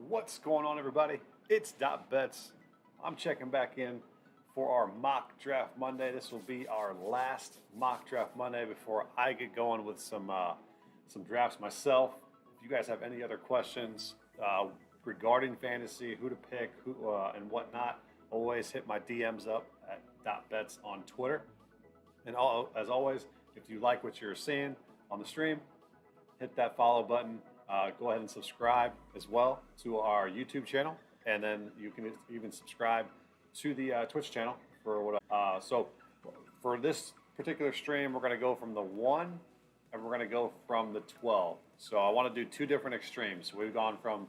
What's going on, everybody? It's Dot Bets. I'm checking back in for our mock draft Monday. This will be our last mock draft Monday before I get going with some drafts myself. If you guys have any other questions regarding fantasy, who to pick, who and whatnot, always hit my DMs up at Dot Bets on Twitter. And as always, if you like what you're seeing on the stream, hit that follow button. Go ahead and subscribe as well to our YouTube channel, and then you can even subscribe to the Twitch channel for what. So for this particular stream, we're going to go from the 1 and we're going to go from the 12. So I want to do two different extremes. So we've gone from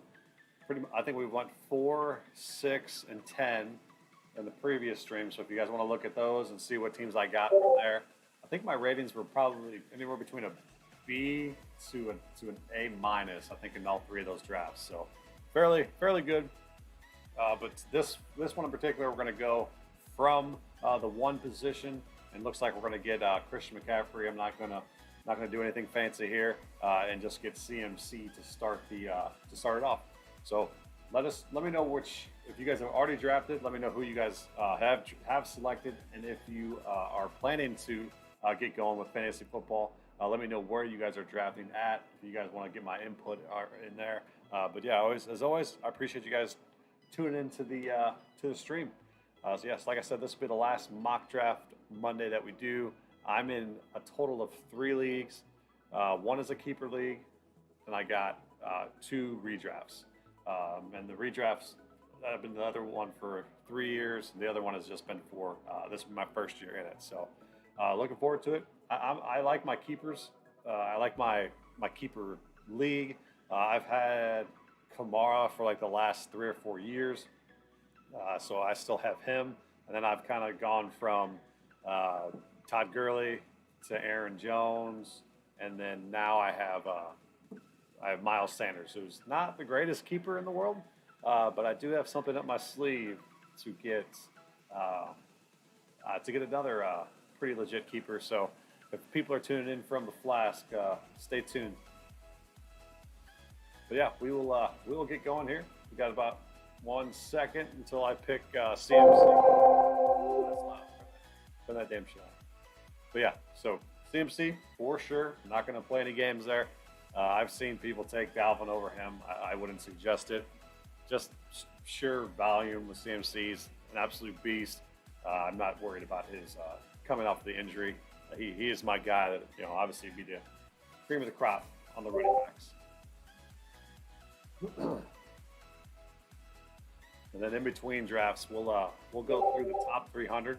I think we went 4, 6, and 10 in the previous stream. So if you guys want to look at those and see what teams I got from there, I think my ratings were probably anywhere between a B to an A minus, I think, in all three of those drafts. So fairly good. But this one in particular, we're going to go from the 1 position, and looks like we're going to get Christian McCaffrey. I'm not going to do anything fancy here, and just get CMC to start it off. So let me know if you guys have already drafted. Let me know who you guys have selected, and if you are planning to get going with fantasy football. Let me know where you guys are drafting at. If you guys want to get my input in there. But yeah, as always, I appreciate you guys tuning into the stream. So yes, like I said, this will be the last mock draft Monday that we do. I'm in a total of 3 leagues. 1 is a keeper league, and I got 2 redrafts. And the redrafts, I've been the other one for 3 years, and the other one has just been for this is my first year in it. So looking forward to it. I like my keepers. I like my keeper league. I've had Kamara for like the last 3 or 4 years, so I still have him. And then I've kind of gone from Todd Gurley to Aaron Jones, and then now I have Miles Sanders, who's not the greatest keeper in the world, but I do have something up my sleeve to get another pretty legit keeper. So if people are tuning in from the Flask, stay tuned. But yeah, we will get going here. We got about 1 second until I pick CMC. That's loud. Turn that damn shit on. But yeah, so CMC for sure. I'm not going to play any games there. I've seen people take Dalvin over him. I wouldn't suggest it. Just sheer volume with CMC's an absolute beast. I'm not worried about his coming off the injury. He is my guy that, obviously be the cream of the crop on the running backs. And then in between drafts, we'll go through the top 300,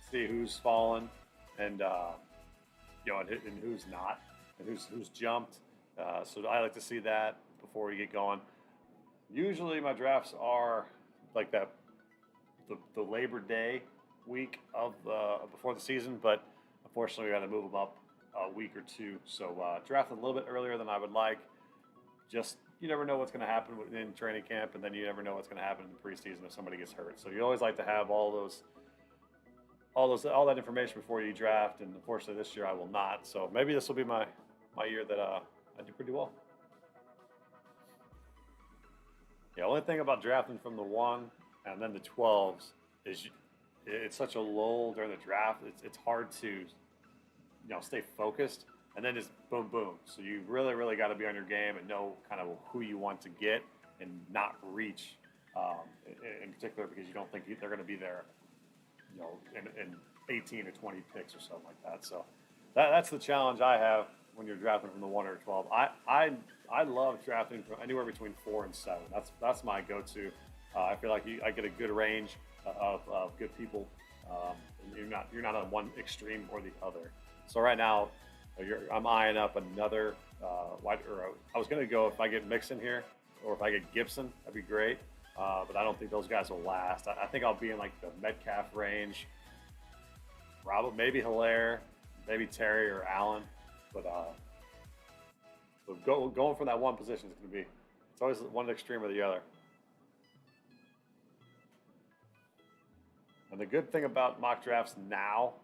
see who's fallen, and and who's not, and who's jumped. So I like to see that before we get going. Usually my drafts are like that, the Labor Day week of before the season, but unfortunately we got to move them up a week or 2. So drafted a little bit earlier than I would like. Just you never know what's going to happen in training camp, and then you never know what's going to happen in the preseason if somebody gets hurt. So you always like to have all that information before you draft, and unfortunately this year I will not. So maybe this will be my year that I do pretty well. The only thing about drafting from the 1 and then the 12s is it's such a lull during the draft. It's hard to stay focused, and then just boom. So you really got to be on your game and know kind of who you want to get and not reach in particular because you don't think they're going to be there, in 18 or 20 picks or something like that. So that's the challenge I have when you're drafting from the 1 or 12. I love drafting from anywhere between 4 and 7. That's my go-to. I feel like I get a good range of good people. And you're not on one extreme or the other. So right now, I'm eyeing up another wide. Or I was going to go if I get Mixon here, or if I get Gibson, that'd be great. But I don't think those guys will last. I think I'll be in like the Metcalf range. Probably maybe Hilaire, maybe Terry or Allen. But going from that one position is going to be. It's always one extreme or the other. And the good thing about mock drafts now,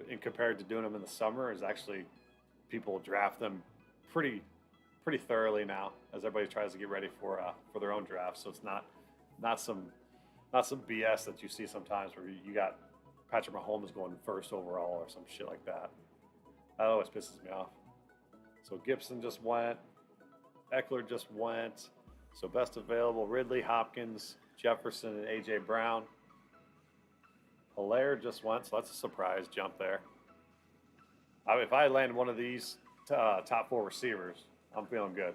in compared to doing them in the summer, is actually people draft them pretty pretty thoroughly now as everybody tries to get ready for their own draft. So it's not some not some BS that you see sometimes where you got Patrick Mahomes going first overall or some shit like that. That always pisses me off. So Gibson just went. Eckler just went. So best available, Ridley, Hopkins, Jefferson, and A.J. Brown. Hilaire just went, so that's a surprise jump there. If I land one of these top 4 receivers, I'm feeling good.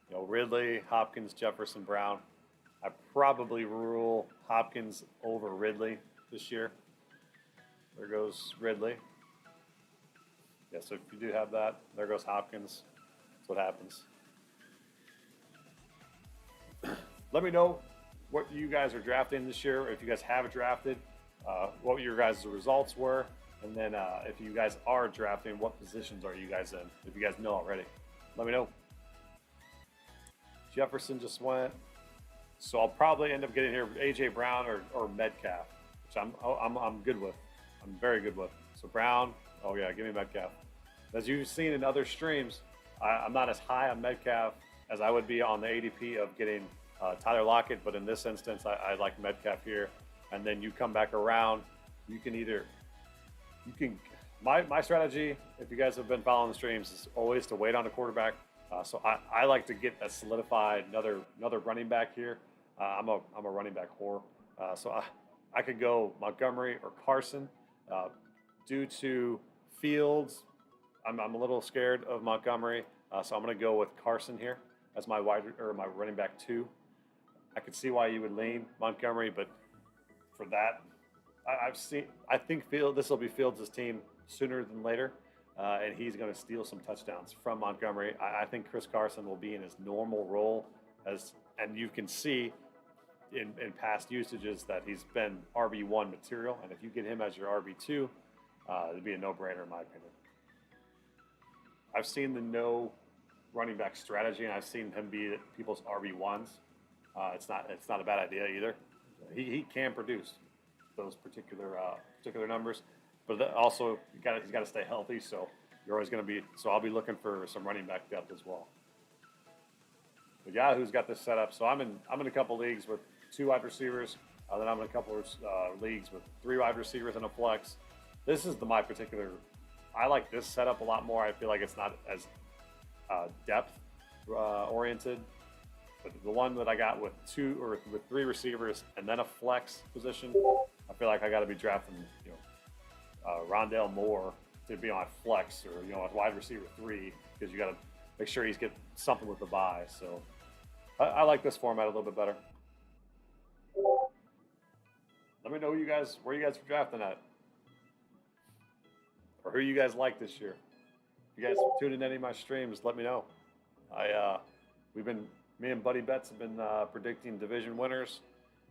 You know, Ridley, Hopkins, Jefferson, Brown. I probably rule Hopkins over Ridley this year. There goes Ridley. Yeah, so if you do have that, there goes Hopkins. That's what happens. Let me know what you guys are drafting this year. If you guys have drafted, what your guys' results were. And then if you guys are drafting, what positions are you guys in? If you guys know already, let me know. Jefferson just went. So I'll probably end up getting here A.J. Brown or Metcalf, which I'm good with. I'm very good with. So Brown, oh yeah, give me Metcalf. As you've seen in other streams, I'm not as high on Metcalf as I would be on the ADP of getting Tyler Lockett, but in this instance, I like Metcalf here. And then you come back around, my strategy, if you guys have been following the streams, is always to wait on a quarterback. So I like to get a solidified another running back here. I'm a running back whore. So I could go Montgomery or Carson. Due to Fields, I'm a little scared of Montgomery. So I'm going to go with Carson here as my running back 2. I could see why you would lean Montgomery, but for that, I think this will be Fields' team sooner than later, and he's going to steal some touchdowns from Montgomery. I think Chris Carson will be in his normal role and you can see in past usages that he's been RB1 material, and if you get him as your RB2, it'd be a no-brainer in my opinion. I've seen the no running back strategy, and I've seen him be people's RB1s. It's not a bad idea either. He can produce those particular numbers, but also he's got to stay healthy. So you're always going to be. So I'll be looking for some running back depth as well. But Yahoo's got this set up. So I'm in a couple leagues with 2 wide receivers. Then I'm in a couple of leagues with 3 wide receivers and a flex. This is my particular. I like this setup a lot more. I feel like it's not as depth oriented. But the one that I got with 3 receivers and then a flex position, I feel like I got to be drafting, Rondale Moore to be on flex or a wide receiver 3 because you got to make sure he's getting something with the bye. So I like this format a little bit better. Let me know where you guys are drafting at, or who you guys like this year. If you guys tune in any of my streams, let me know. Me and Buddy Betts have been predicting division winners.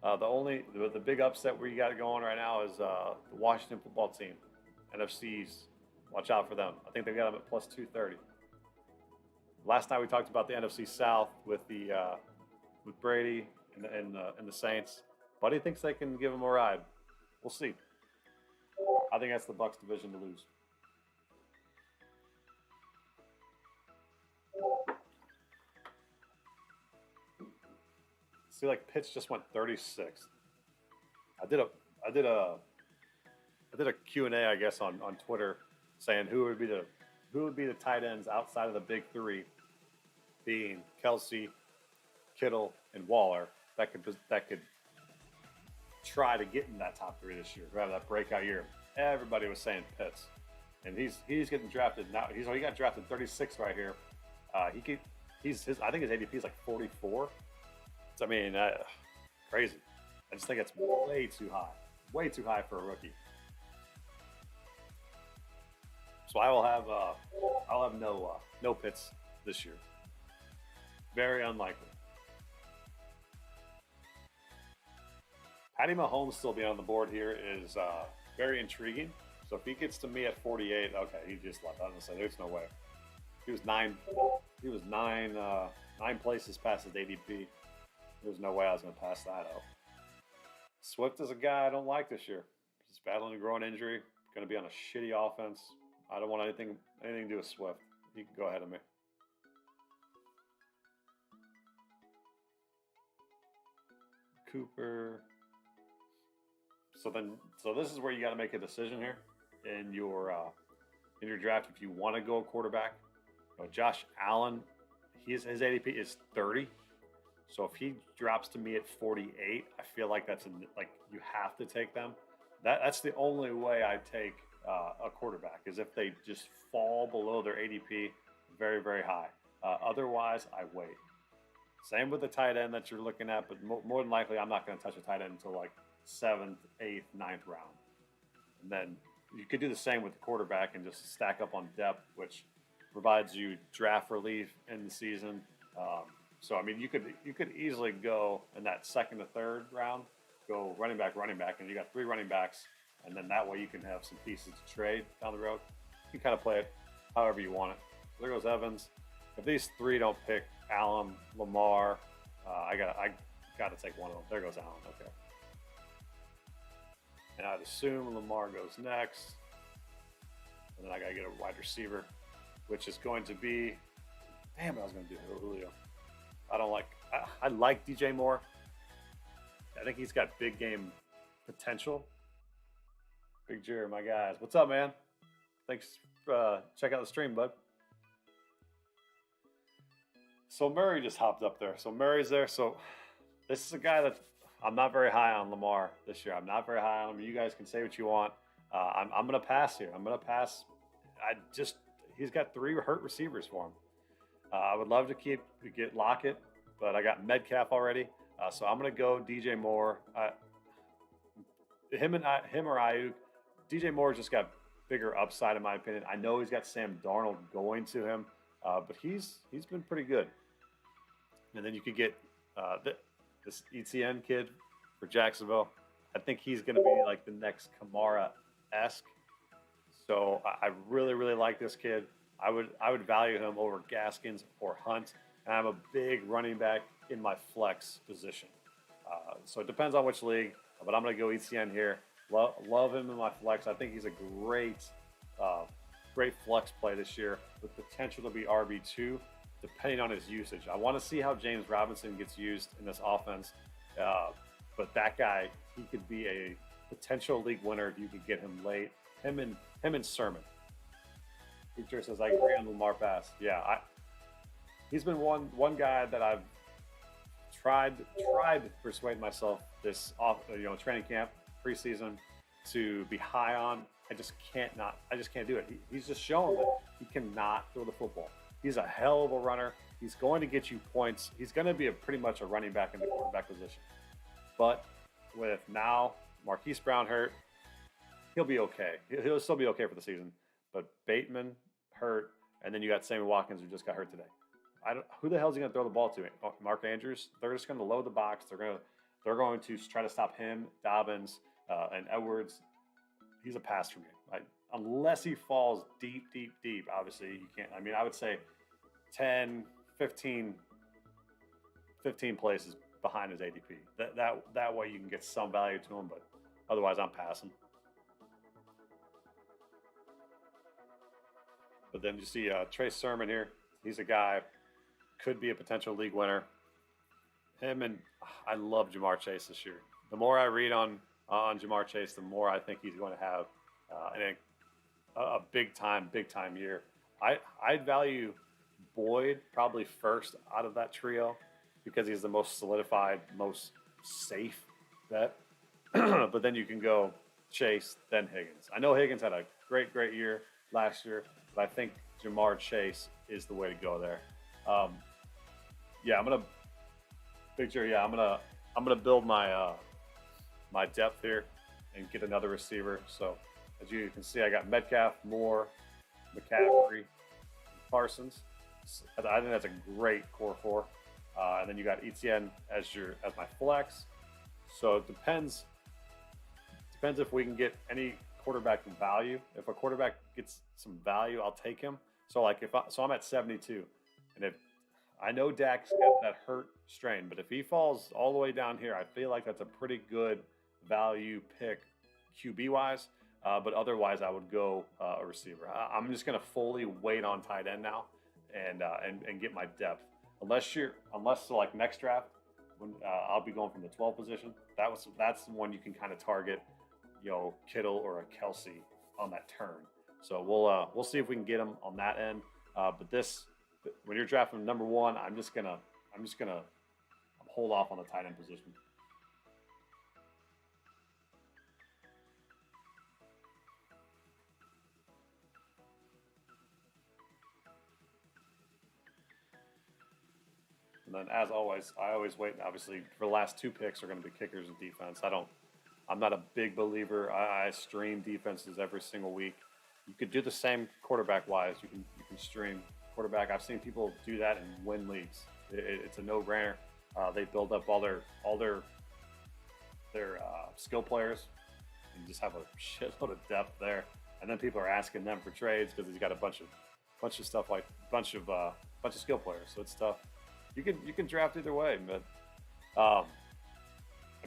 The big upset we got going right now is the Washington football team, NFCs. Watch out for them. I think they got them at plus 230. Last night we talked about the NFC South with Brady and the Saints. Buddy thinks they can give them a ride. We'll see. I think that's the Bucs division to lose. See, like Pitts just went 36. I did a Q&A, I guess, on Twitter saying who would be the tight ends outside of the big 3, being Kelsey, Kittle, and Waller that could try to get in that top 3 this year, have that breakout year. Everybody was saying Pitts, and he's getting drafted now. He got drafted 36 right here. I think his ADP is like 44. I mean, crazy. I just think it's way too high for a rookie. So I'll have no Pitts this year. Very unlikely. Patty Mahomes still being on the board here is very intriguing. So if he gets to me at 48, okay, he just left. I was gonna say there's no way. He was nine places past his ADP. There's no way I was going to pass that out. Swift is a guy I don't like this year. He's battling a growing injury. Going to be on a shitty offense. I don't want anything to do with Swift. He can go ahead of me. Cooper. So this is where you got to make a decision here in your draft if you want to go a quarterback. Josh Allen, his ADP is 30. So if he drops to me at 48, I feel like like you have to take them. That's the only way I take a quarterback is if they just fall below their ADP very, very high. Otherwise, I wait. Same with the tight end that you're looking at, but more than likely, I'm not going to touch a tight end until like 7th, 8th, 9th round. And then you could do the same with the quarterback and just stack up on depth, which provides you draft relief in the season. So I mean, you could easily go in that 2nd to 3rd round, go running back, and you got 3 running backs, and then that way you can have some pieces to trade down the road. You can kind of play it however you want it. So there goes Evans. If these 3 don't pick Allen, Lamar, I gotta take one of them. There goes Allen. Okay. And I'd assume Lamar goes next, and then I gotta get a wide receiver, which is going to be. Damn, I was gonna do Julio. I like DJ Moore. I think he's got big game potential. Big Jerry, my guys. What's up, man? Thanks. Check out the stream, bud. So Murray just hopped up there. So Murray's there. So this is a guy that I'm not very high on Lamar this year. I'm not very high on him. You guys can say what you want. I'm going to pass here. I'm going to pass. He's got 3 hurt receivers for him. I would love to get Lockett, but I got Metcalf already. So I'm going to go DJ Moore. Him or Ayuk. DJ Moore just got bigger upside in my opinion. I know he's got Sam Darnold going to him, but he's been pretty good. And then you could get this ETN kid for Jacksonville. I think he's going to be like the next Kamara-esque. So I really, really like this kid. I would value him over Gaskins or Hunt. And I'm a big running back in my flex position. So it depends on which league, but I'm going to go ETN here. Love him in my flex. I think he's a great flex play this year with potential to be RB2, depending on his usage. I want to see how James Robinson gets used in this offense. But that guy, he could be a potential league winner if you could get him late. Him and Sermon. Feature says I agree on Lamar pass. Yeah, he's been one guy that I've tried to persuade myself this training camp, preseason, to be high on. I just can't do it. He's just shown that he cannot throw the football. He's a hell of a runner. He's going to get you points. He's going to be pretty much a running back in the quarterback position. But with now Marquise Brown hurt, he'll be okay. He'll still be okay for the season. But Bateman hurt, and then you got Sammy Watkins who just got hurt today. Who the hell is he going to throw the ball to? Mark Andrews. They're just going to load the box. They're going to try to stop him, Dobbins, and Edwards. He's a pass for me. Unless he falls deep. Obviously, you can't. I mean, I would say 10, 15 places behind his ADP. That way you can get some value to him, but otherwise I'm passing. But then you see Trey Sermon here. He's a guy, could be a potential league winner. I love Jamar Chase this year. The more I read on Jamar Chase, the more I think he's going to have a big time year. I'd value Boyd probably first out of that trio because he's the most solidified, most safe bet. But then you can go Chase, then Higgins. I know Higgins had a great year last year, but I think Jamar Chase is the way to go there. I'm gonna build my my depth here and get another receiver. So as you can see, I got Metcalf, Moore, McCaffrey, Parsons. I think that's a great core 4. And then you got ETN as my flex. So it depends if we can get any quarterback value. If a quarterback gets some value, I'll take him. So I'm at 72, and if I know Dak's got that hurt strain, but if he falls all the way down here, I feel like that's a pretty good value pick QB wise. But otherwise, I would go a receiver. I'm just going to fully wait on tight end now, and get my depth. Unless next draft, when I'll be going from the 12 position. That's the one you can kind of target, Kittle or a Kelsey on that turn. So we'll see if we can get them on that end. But this, when you're drafting number one, I'm hold off on the tight end position. And then, as always, I always wait. Obviously, for the last two picks are going to be kickers and defense. I'm not a big believer. I stream defenses every single week. You could do the same quarterback wise. You can stream quarterback. I've seen people do that and win leagues. It's a no brainer. They build up all their skill players and just have a shitload of depth there. And then people are asking them for trades because he's got a bunch of stuff like bunch of skill players. So it's tough. You can draft either way, but I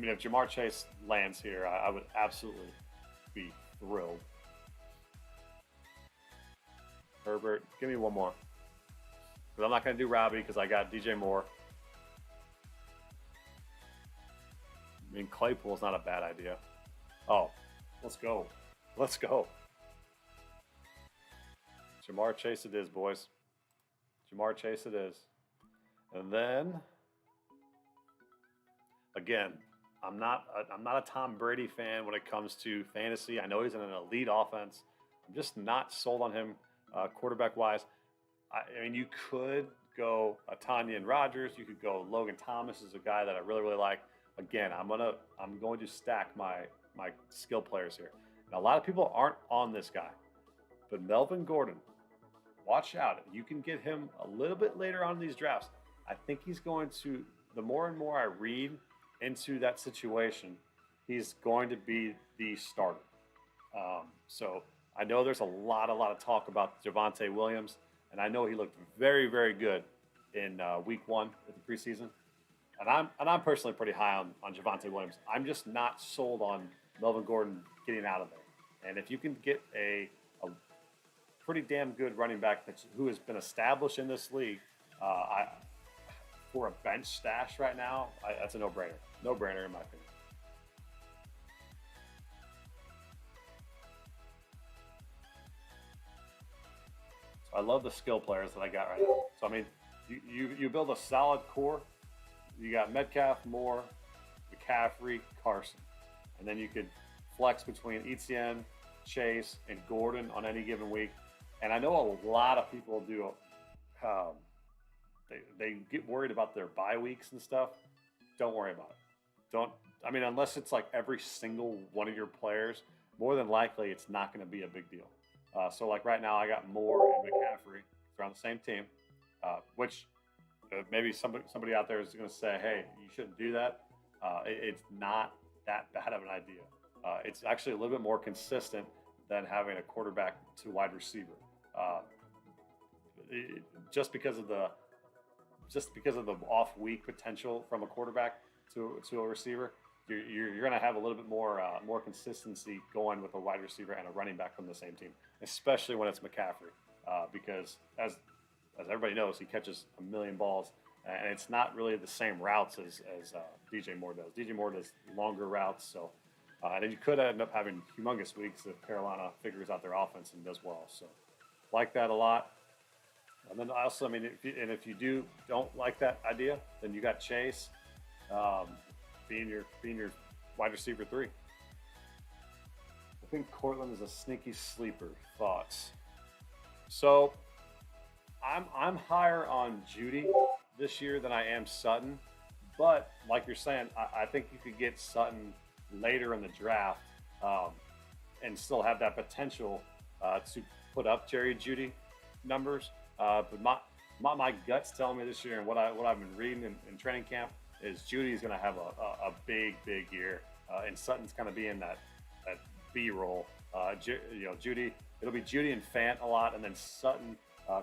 mean, if Ja'Marr Chase lands here, I would absolutely be thrilled. Herbert, give me one more. But I'm not going to do Robbie because I got DJ Moore. I mean, Claypool's not a bad idea. Oh, let's go. Let's go. Ja'Marr Chase it is, boys. Ja'Marr Chase it is. And then, again, I'm not a Tom Brady fan when it comes to fantasy. I know he's in an elite offense. I'm just not sold on him quarterback-wise. I mean, you could go Tanya and Rodgers. You could go Logan Thomas is a guy that I really, really like. Again, I'm going to stack my skill players here. Now, a lot of people aren't on this guy, but Melvin Gordon, watch out. You can get him a little bit later on in these drafts. I think he's going to, the more and more I read into that situation, he's going to be the starter. So I know there's a lot of talk about Javonte Williams, and I know he looked very, very good in week one of the preseason. And I'm personally pretty high on Javonte Williams. I'm just not sold on Melvin Gordon getting out of there. And if you can get a pretty damn good running back who has been established in this league, for a bench stash right now, that's a no-brainer. No-brainer in my opinion. So I love the skill players that I got right now. So I mean, you build a solid core. You got Metcalf, Moore, McCaffrey, Carson, and then you could flex between Etienne, Chase, and Gordon on any given week. And I know a lot of people do. They get worried about their bye weeks and stuff. Don't worry about it. Unless it's like every single one of your players, more than likely it's not going to be a big deal. So like right now, I got Moore and McCaffrey. They're on the same team, which maybe somebody out there is going to say, hey, you shouldn't do that. It's not that bad of an idea. It's actually a little bit more consistent than having a quarterback to wide receiver. Just because of the off week potential from a quarterback to a receiver, you're going to have a little bit more consistency going with a wide receiver and a running back from the same team, especially when it's McCaffrey, because as everybody knows, he catches a million balls, and it's not really the same routes as DJ Moore does. DJ Moore does longer routes, so and then you could end up having humongous weeks if Carolina figures out their offense and does well. So like that a lot. And then also, if you don't like that idea, then you got Chase being your wide receiver 3. I think Cortland is a sneaky sleeper. Thoughts? So I'm higher on Judy this year than I am Sutton, but like you're saying, I think you could get Sutton later in the draft and still have that potential to put up Jerry Judy numbers. But my gut's telling me this year, and what I've been reading in training camp, is Judy's going to have a big year, and Sutton's kind of be in that B role. Judy, it'll be Judy and Fant a lot, and then Sutton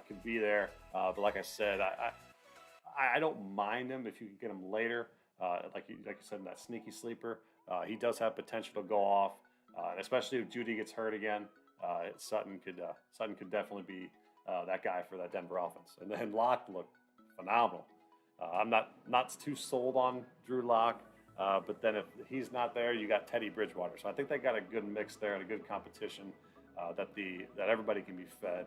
could be there. But like I said, I don't mind him if you can get him later. Like you said, in that sneaky sleeper, he does have potential to go off, and especially if Judy gets hurt again, Sutton could definitely be that guy for that Denver offense. And then Locke looked phenomenal. I'm not too sold on Drew Lock, but then if he's not there, you got Teddy Bridgewater. So I think they got a good mix there and a good competition that everybody can be fed.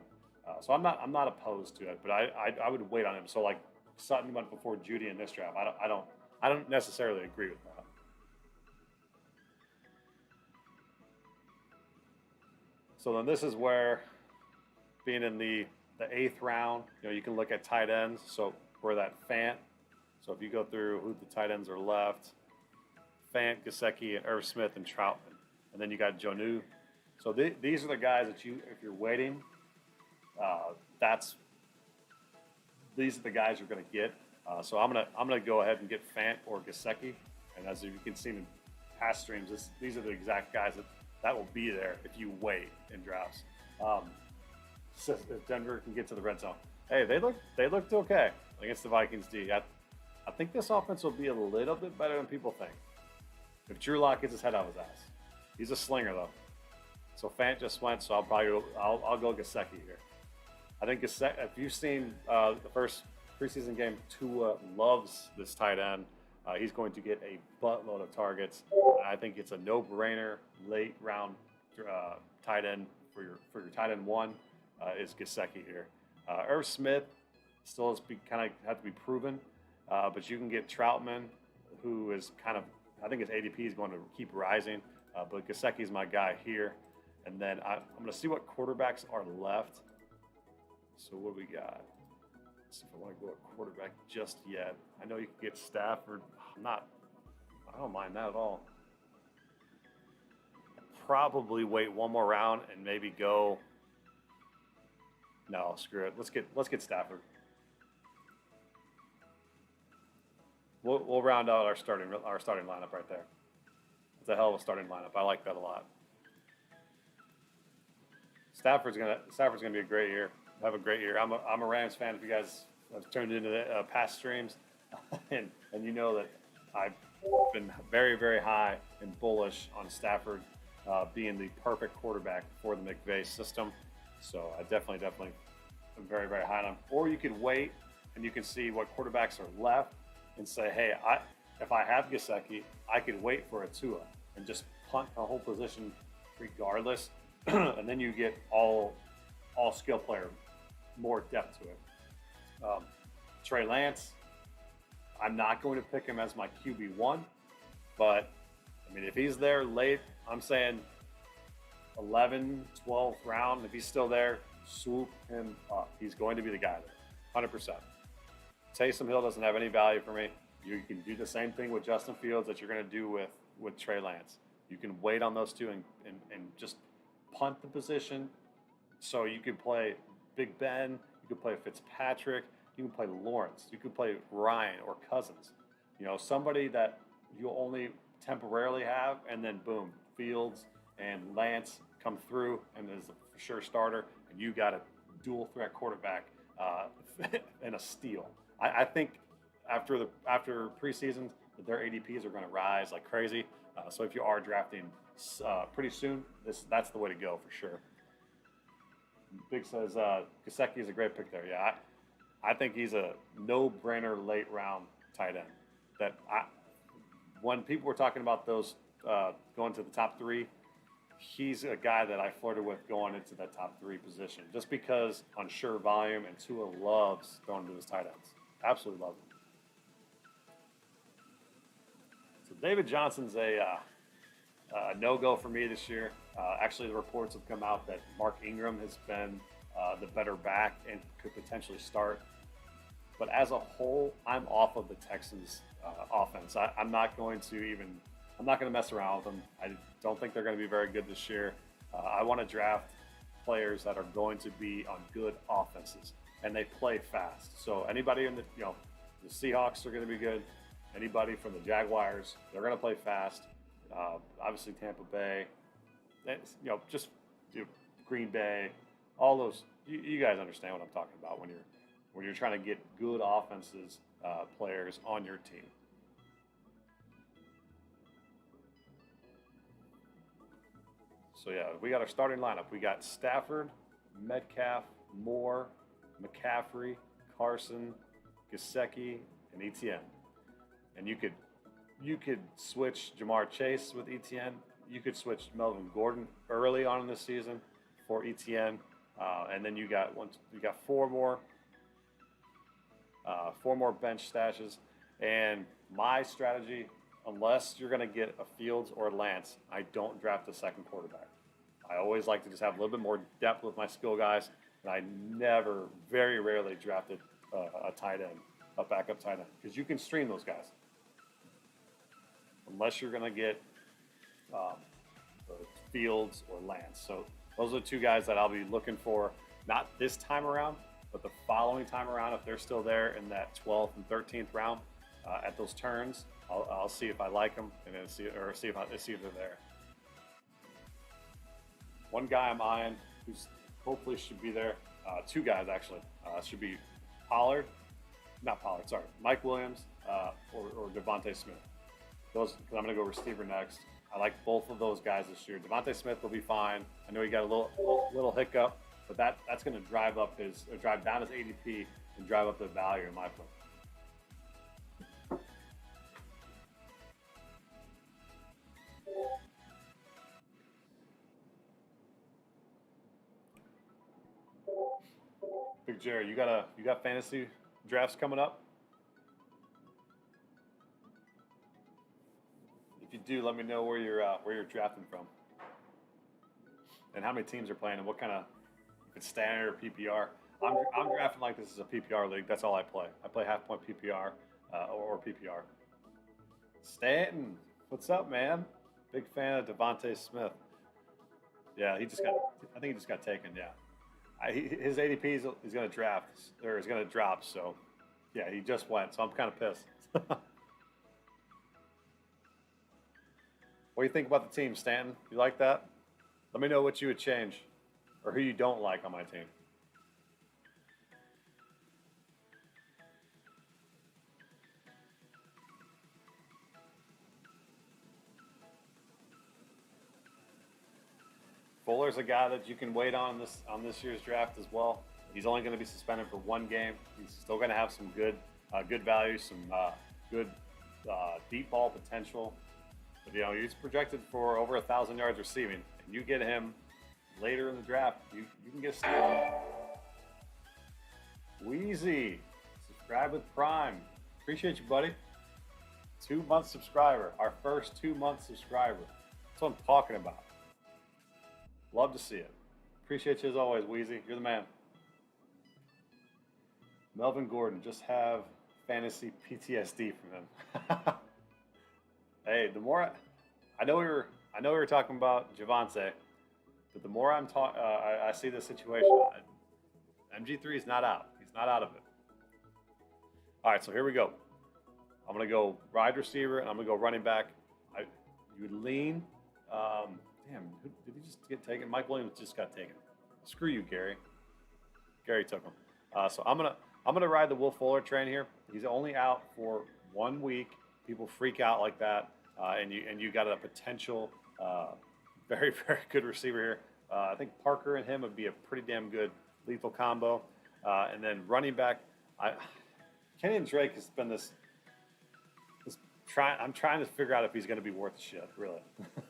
So I'm not opposed to it, but I would wait on him. So like Sutton went before Judy in this draft. I don't necessarily agree with that. So then this is where being in the eighth round, you can look at tight ends. So where that Fant. So if you go through who the tight ends are left, Fant, Gesicki, and Irv Smith and Troutman, and then you got Jonnu. So these are the guys that if you're waiting, that's these are the guys you're going to get. So I'm gonna go ahead and get Fant or Gesicki, and as you can see in past streams, these are the exact guys that will be there if you wait in drafts. So if Denver can get to the red zone, hey, they looked okay against the Vikings D. I think this offense will be a little bit better than people think. If Drew Lock gets his head out of his ass, he's a slinger though. So Fant just went, so I'll go Gesicki here. I think if you've seen the first preseason game, Tua loves this tight end. He's going to get a buttload of targets. I think it's a no-brainer late round tight end for your tight end one is Gesicki here. Irv Smith still has kind of have to be proven, but you can get Troutman, who is I think his ADP is going to keep rising. But Gesicki is my guy here, and then I'm going to see what quarterbacks are left. So what do we got? Let's see if I want to go a quarterback just yet. I know you can get Stafford. I don't mind that at all. Probably wait one more round and maybe go. No, screw it. Let's get Stafford. We'll round out our starting lineup right there. It's a hell of a starting lineup. I like that a lot. Stafford's gonna be a great year. Have a great year. I'm a Rams fan. If you guys have turned into the past streams, and you know that I've been very, very high and bullish on Stafford being the perfect quarterback for the McVay system. So I definitely am very, very high on him. Or you could wait and you can see what quarterbacks are left and say, hey, if I have Gesicki, I could wait for a Tua and just punt a whole position regardless, and then you get all skill player, more depth to it. Trey Lance, I'm not going to pick him as my QB1, but I mean, if he's there late, I'm saying 11, 12th round, if he's still there, swoop him up. He's going to be the guy there, 100%. Taysom Hill doesn't have any value for me. You can do the same thing with Justin Fields that you're going to do with Trey Lance. You can wait on those two and just punt the position. So you could play Big Ben, you could play Fitzpatrick, you can play Lawrence, you could play Ryan or Cousins. Somebody that you'll only temporarily have, and then boom, Fields and Lance come through and is a for sure starter, and you got a dual threat quarterback and a steal. I think after preseason that their ADPs are going to rise like crazy. So if you are drafting pretty soon, that's the way to go for sure. Big says Gesicki is a great pick there. Yeah, I think he's a no-brainer late round tight end. When people were talking about those going to the top three, he's a guy that I flirted with going into that top three position just because on sure volume, and Tua loves throwing to his tight ends. Absolutely loves him. So David Johnson's a no-go for me this year. Actually, the reports have come out that Mark Ingram has been the better back and could potentially start. But as a whole, I'm off of the Texans' offense. I'm not going to mess around with them. I don't think they're going to be very good this year. I want to draft players that are going to be on good offenses, and they play fast. So anybody in the Seahawks are going to be good. Anybody from the Jaguars, they're going to play fast. Obviously Tampa Bay, just Green Bay, all those. You guys understand what I'm talking about when you're trying to get good offenses, players on your team. So yeah, we got our starting lineup. We got Stafford, Metcalf, Moore, McCaffrey, Carson, Gesicki, and ETN, and you could switch Jamar Chase with ETN. You could switch Melvin Gordon early on in the season for ETN, and then you got four more bench stashes. And my strategy, unless you're going to get a Fields or Lance, I don't draft a second quarterback. I always like to just have a little bit more depth with my skill guys, and I never, very rarely drafted a tight end, a backup tight end, because you can stream those guys. Unless you're going to get Fields or Lance. So those are the two guys that I'll be looking for, not this time around, but the following time around. If they're still there in that 12th and 13th round at those turns, I'll see if I like them and then see if they're there. One guy I'm eyeing who's hopefully should be there. Two guys actually should be Mike Williams or Devontae Smith. Those, because I'm going to go receiver next. I like both of those guys this year. Devontae Smith will be fine. I know he got a little hiccup, but that's going to drive down his ADP and drive up the value in my book. Big Jerry, you got fantasy drafts coming up? If you do, let me know where you're drafting from, and how many teams are playing, and what kind of, if it's standard or PPR. I'm drafting like this is a PPR league. That's all I play. I play half point PPR or PPR. Stanton, what's up, man? Big fan of Devontae Smith. Yeah, I think he just got taken. Yeah, his ADP is going to draft or is going to drop. So, yeah, he just went. So I'm kind of pissed. What do you think about the team, Stanton? You like that? Let me know what you would change or who you don't like on my team. Fuller's a guy that you can wait on this year's draft as well. He's only going to be suspended for one game. He's still going to have some good value, some good deep ball potential. But he's projected for over 1,000 yards receiving. And you get him later in the draft, you can get a steal. Wheezy, subscribe with Prime. Appreciate you, buddy. 2-month subscriber, our first 2-month subscriber. That's what I'm talking about. Love to see it. Appreciate you as always, Wheezy. You're the man. Melvin Gordon, just have fantasy PTSD from him. Hey, the more I know we were talking about Javonte, but the more I see this situation, MG3 is not out. He's not out of it. All right, so here we go. I'm gonna go wide receiver and I'm gonna go running back. You would lean. Did he just get taken? Mike Williams just got taken. Screw you, Gary. Gary took him. So I'm gonna ride the Will Fuller train here. He's only out for 1 week. People freak out like that, and you got a potential very, very good receiver here. I think Parker and him would be a pretty damn good lethal combo. And then running back, Kenyon Drake has been I'm trying to figure out if he's going to be worth shit, really.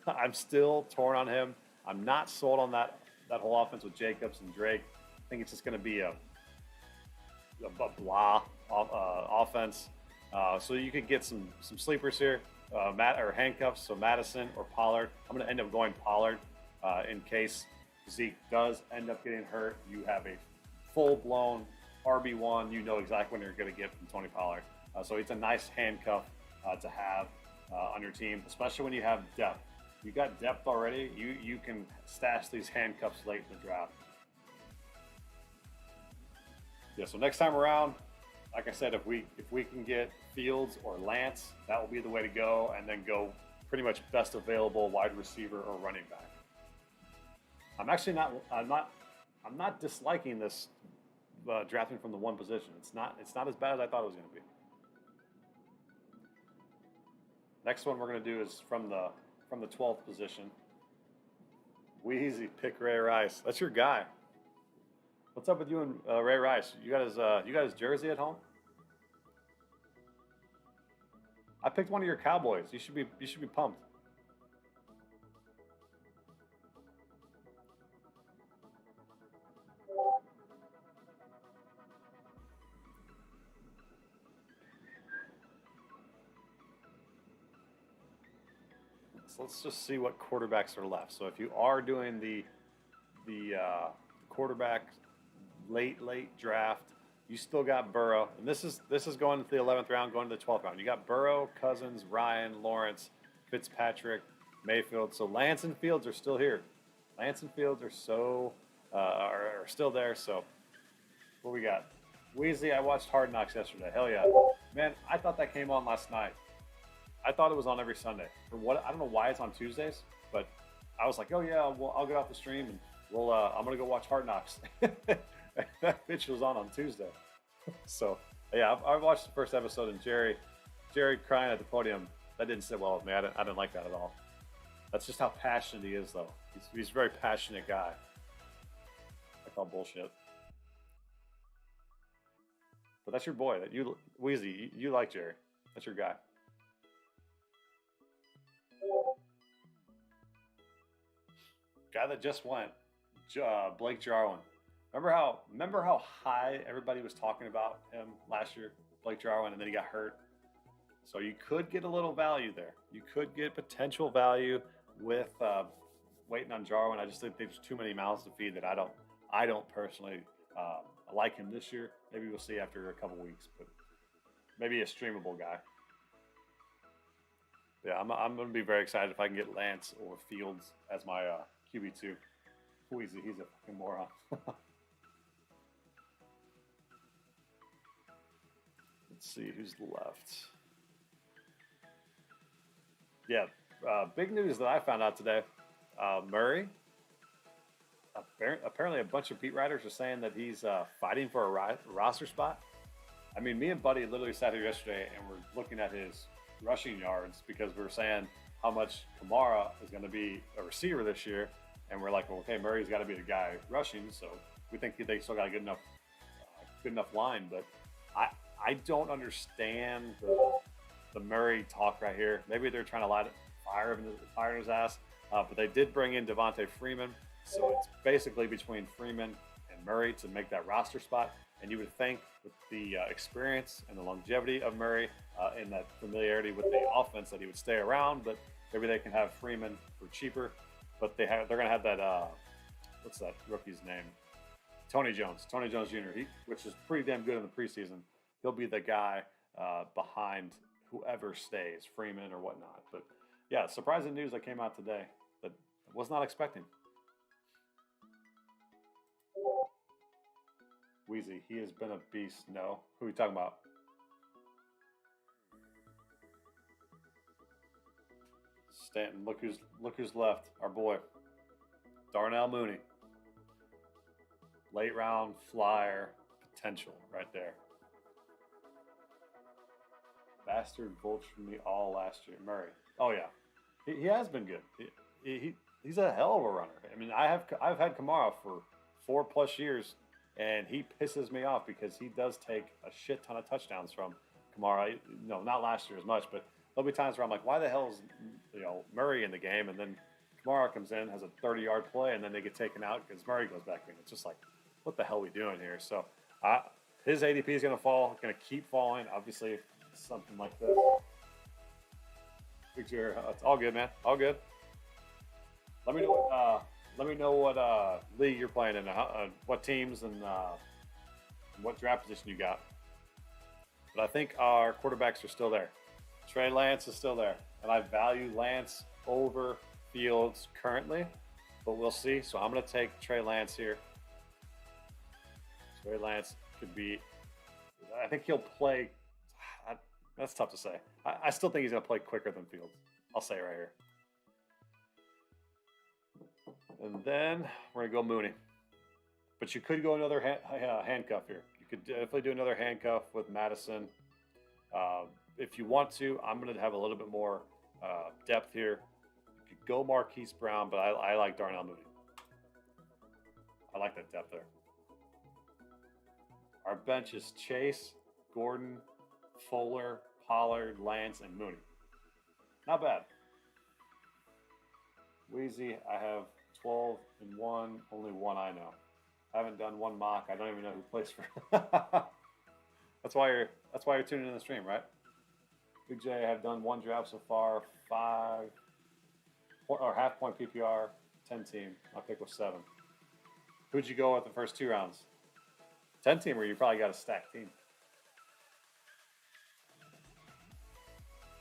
I'm still torn on him. I'm not sold on that whole offense with Jacobs and Drake. I think it's just going to be a blah offense. So you could get some sleepers here, or handcuffs. So Madison or Pollard. I'm going to end up going Pollard in case Zeke does end up getting hurt. You have a full-blown RB1. You know exactly when you're going to get from Tony Pollard. So it's a nice handcuff to have on your team, especially when you have depth. You got depth already. You can stash these handcuffs late in the draft. Yeah. So next time around, like I said, if we can get Fields or Lance, that will be the way to go, and then go pretty much best available wide receiver or running back. I'm not disliking this drafting from the one position. It's not as bad as I thought it was going to be. Next one we're going to do is from the 12th position. Wheezy, pick Ray Rice. That's your guy. What's up with you and Ray Rice? You got his jersey at home? I picked one of your Cowboys. You should be pumped. So let's just see what quarterbacks are left. So if you are doing the quarterback late draft, you still got Burrow, and this is going to the 11th round, going to the 12th round. You got Burrow, Cousins, Ryan, Lawrence, Fitzpatrick, Mayfield. So Lance and Fields are still here. Lance and Fields are still there. So what we got? Weezy, I watched Hard Knocks yesterday. Hell yeah, man! I thought that came on last night. I thought it was on every Sunday. For what I don't know why it's on Tuesdays, but I was like, oh yeah, well I'll get off the stream and I'm gonna go watch Hard Knocks. That bitch was on Tuesday. So yeah, I watched the first episode and Jerry crying at the podium. That didn't sit well with me. I didn't like that at all. That's just how passionate he is, though. He's a very passionate guy. I call bullshit. But that's your boy. That you Wheezy. You like Jerry. That's your guy. Guy that just went, Blake Jarwin. Remember how high everybody was talking about him last year, Blake Jarwin, and then he got hurt. So you could get a little value there. You could get potential value with waiting on Jarwin. I just think there's too many mouths to feed that I don't personally like him this year. Maybe we'll see after a couple weeks, but maybe a streamable guy. Yeah, I'm going to be very excited if I can get Lance or Fields as my QB2. He's a fucking moron. Let's see who's left. Yeah, big news that I found out today. Murray, apparently a bunch of beat writers are saying that he's fighting for a roster spot. I mean, me and Buddy literally sat here yesterday and we're looking at his rushing yards because we were saying how much Kamara is going to be a receiver this year. And we're like, well, okay, Murray's got to be the guy rushing. So we think they still got a good enough line. But I don't understand the Murray talk right here. Maybe they're trying to light fire his ass. But they did bring in Devontae Freeman. So it's basically between Freeman and Murray to make that roster spot. And you would think with the experience and the longevity of Murray and that familiarity with the offense that he would stay around. But maybe they can have Freeman for cheaper. But they're going to have that, what's that rookie's name? Tony Jones Jr., which is pretty damn good in the preseason. He'll be the guy behind whoever stays, Freeman or whatnot. But yeah, surprising news that came out today that I was not expecting. Wheezy, he has been a beast. No. Who are we talking about? Stanton, look who's left. Our boy, Darnell Mooney. Late round flyer potential right there. Bastard vultured me all last year. Murray. Oh yeah, he has been good. He's a hell of a runner. I mean, I've had Kamara for 4+ years, and he pisses me off because he does take a shit ton of touchdowns from Kamara. No, not last year as much, but there'll be times where I'm like, why the hell is Murray in the game? And then Kamara comes in, has a 30-yard play, and then they get taken out because Murray goes back in. It's just like, what the hell are we doing here? So his ADP is going to fall, going to keep falling. Obviously, something like this. Picture, it's all good, man. All good. Let me know what league you're playing in, what teams, and what draft position you got. But I think our quarterbacks are still there. Trey Lance is still there, and I value Lance over Fields currently, but we'll see. So I'm going to take Trey Lance here. Trey Lance could be, I think he'll play, that's tough to say. I still think he's going to play quicker than Fields. I'll say it right here. And then we're going to go Mooney. But you could go another handcuff here. You could definitely do another handcuff with Madison. If you want to, I'm going to have a little bit more depth here. You could go Marquise Brown, but I like Darnell Mooney. I like that depth there. Our bench is Chase, Gordon, Fuller, Pollard, Lance, and Mooney. Not bad. Wheezy, I have 12 and 1, only one I know. I haven't done one mock. I don't even know who plays for. That's why you're tuning in the stream, right? Big J, I have done one draft so far, 5 or half point PPR, 10 team. My pick was 7. Who'd you go with the first 2 rounds? 10 teamer, you probably got a stacked team.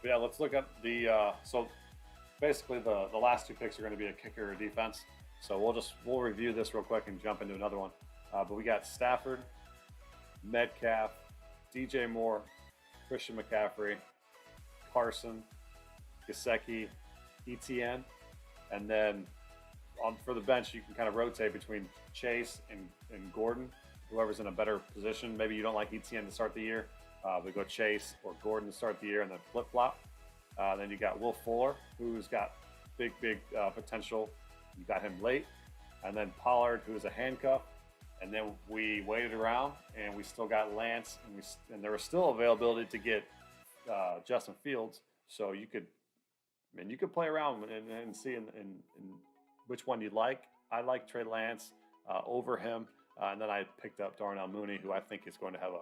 But yeah, let's look at the so basically the last 2 picks are going to be a kicker or defense. So we'll review this real quick and jump into another one. But we got Stafford, Metcalf, DJ Moore, Christian McCaffrey, Carson, Gesicki, ETN, and then for the bench you can kind of rotate between Chase and Gordon, whoever's in a better position. Maybe you don't like ETN to start the year, but go Chase or Gordon to start the year and then flip flop. Then you got Will Fuller, who's got big potential. You got him late, and then Pollard, who's a handcuff. And then we waited around, and we still got Lance, and there was still availability to get Justin Fields. So you could play around and see in which one you like. I like Trey Lance over him, and then I picked up Darnell Mooney, who I think is going to have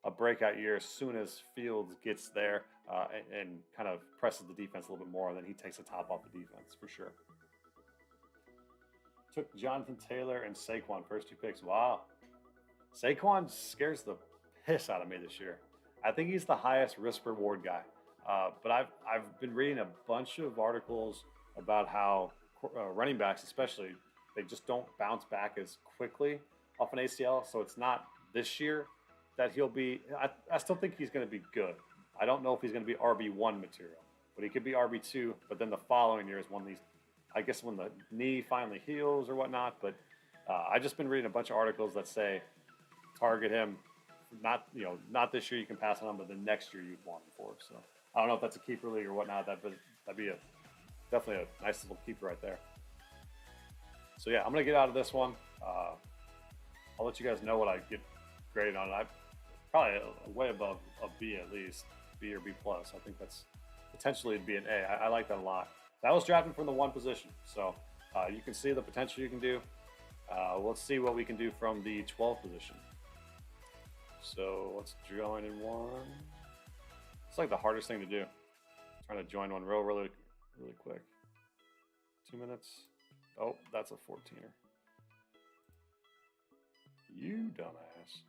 a breakout year as soon as Fields gets there and kind of presses the defense a little bit more, and then he takes the top off the defense for sure. Took Jonathan Taylor and Saquon, first 2 picks. Wow. Saquon scares the piss out of me this year. I think he's the highest risk reward guy. But I've been reading a bunch of articles about how running backs, especially, they just don't bounce back as quickly off an ACL. So it's not this year that he'll be. I still think he's going to be good. I don't know if he's going to be RB1 material, but he could be RB2. But then the following year is when these, I guess, when the knee finally heals or whatnot. But I've just been reading a bunch of articles that say target him. Not this year you can pass on him, but the next year you'd want him for. So I don't know if that's a keeper league or whatnot. That'd be definitely a nice little keeper right there. So yeah, I'm gonna get out of this one. I'll let you guys know what I get graded on. I probably way above a B at least, B or B plus. I think that's potentially it'd be an A. I like that a lot. That was drafting from the 1 position, so you can see the potential you can do. Let's see what we can do from the 12th position. So let's join in one. It's like the hardest thing to do. Trying to join one really quick. 2 minutes. Oh, that's a 14er. You dumbass.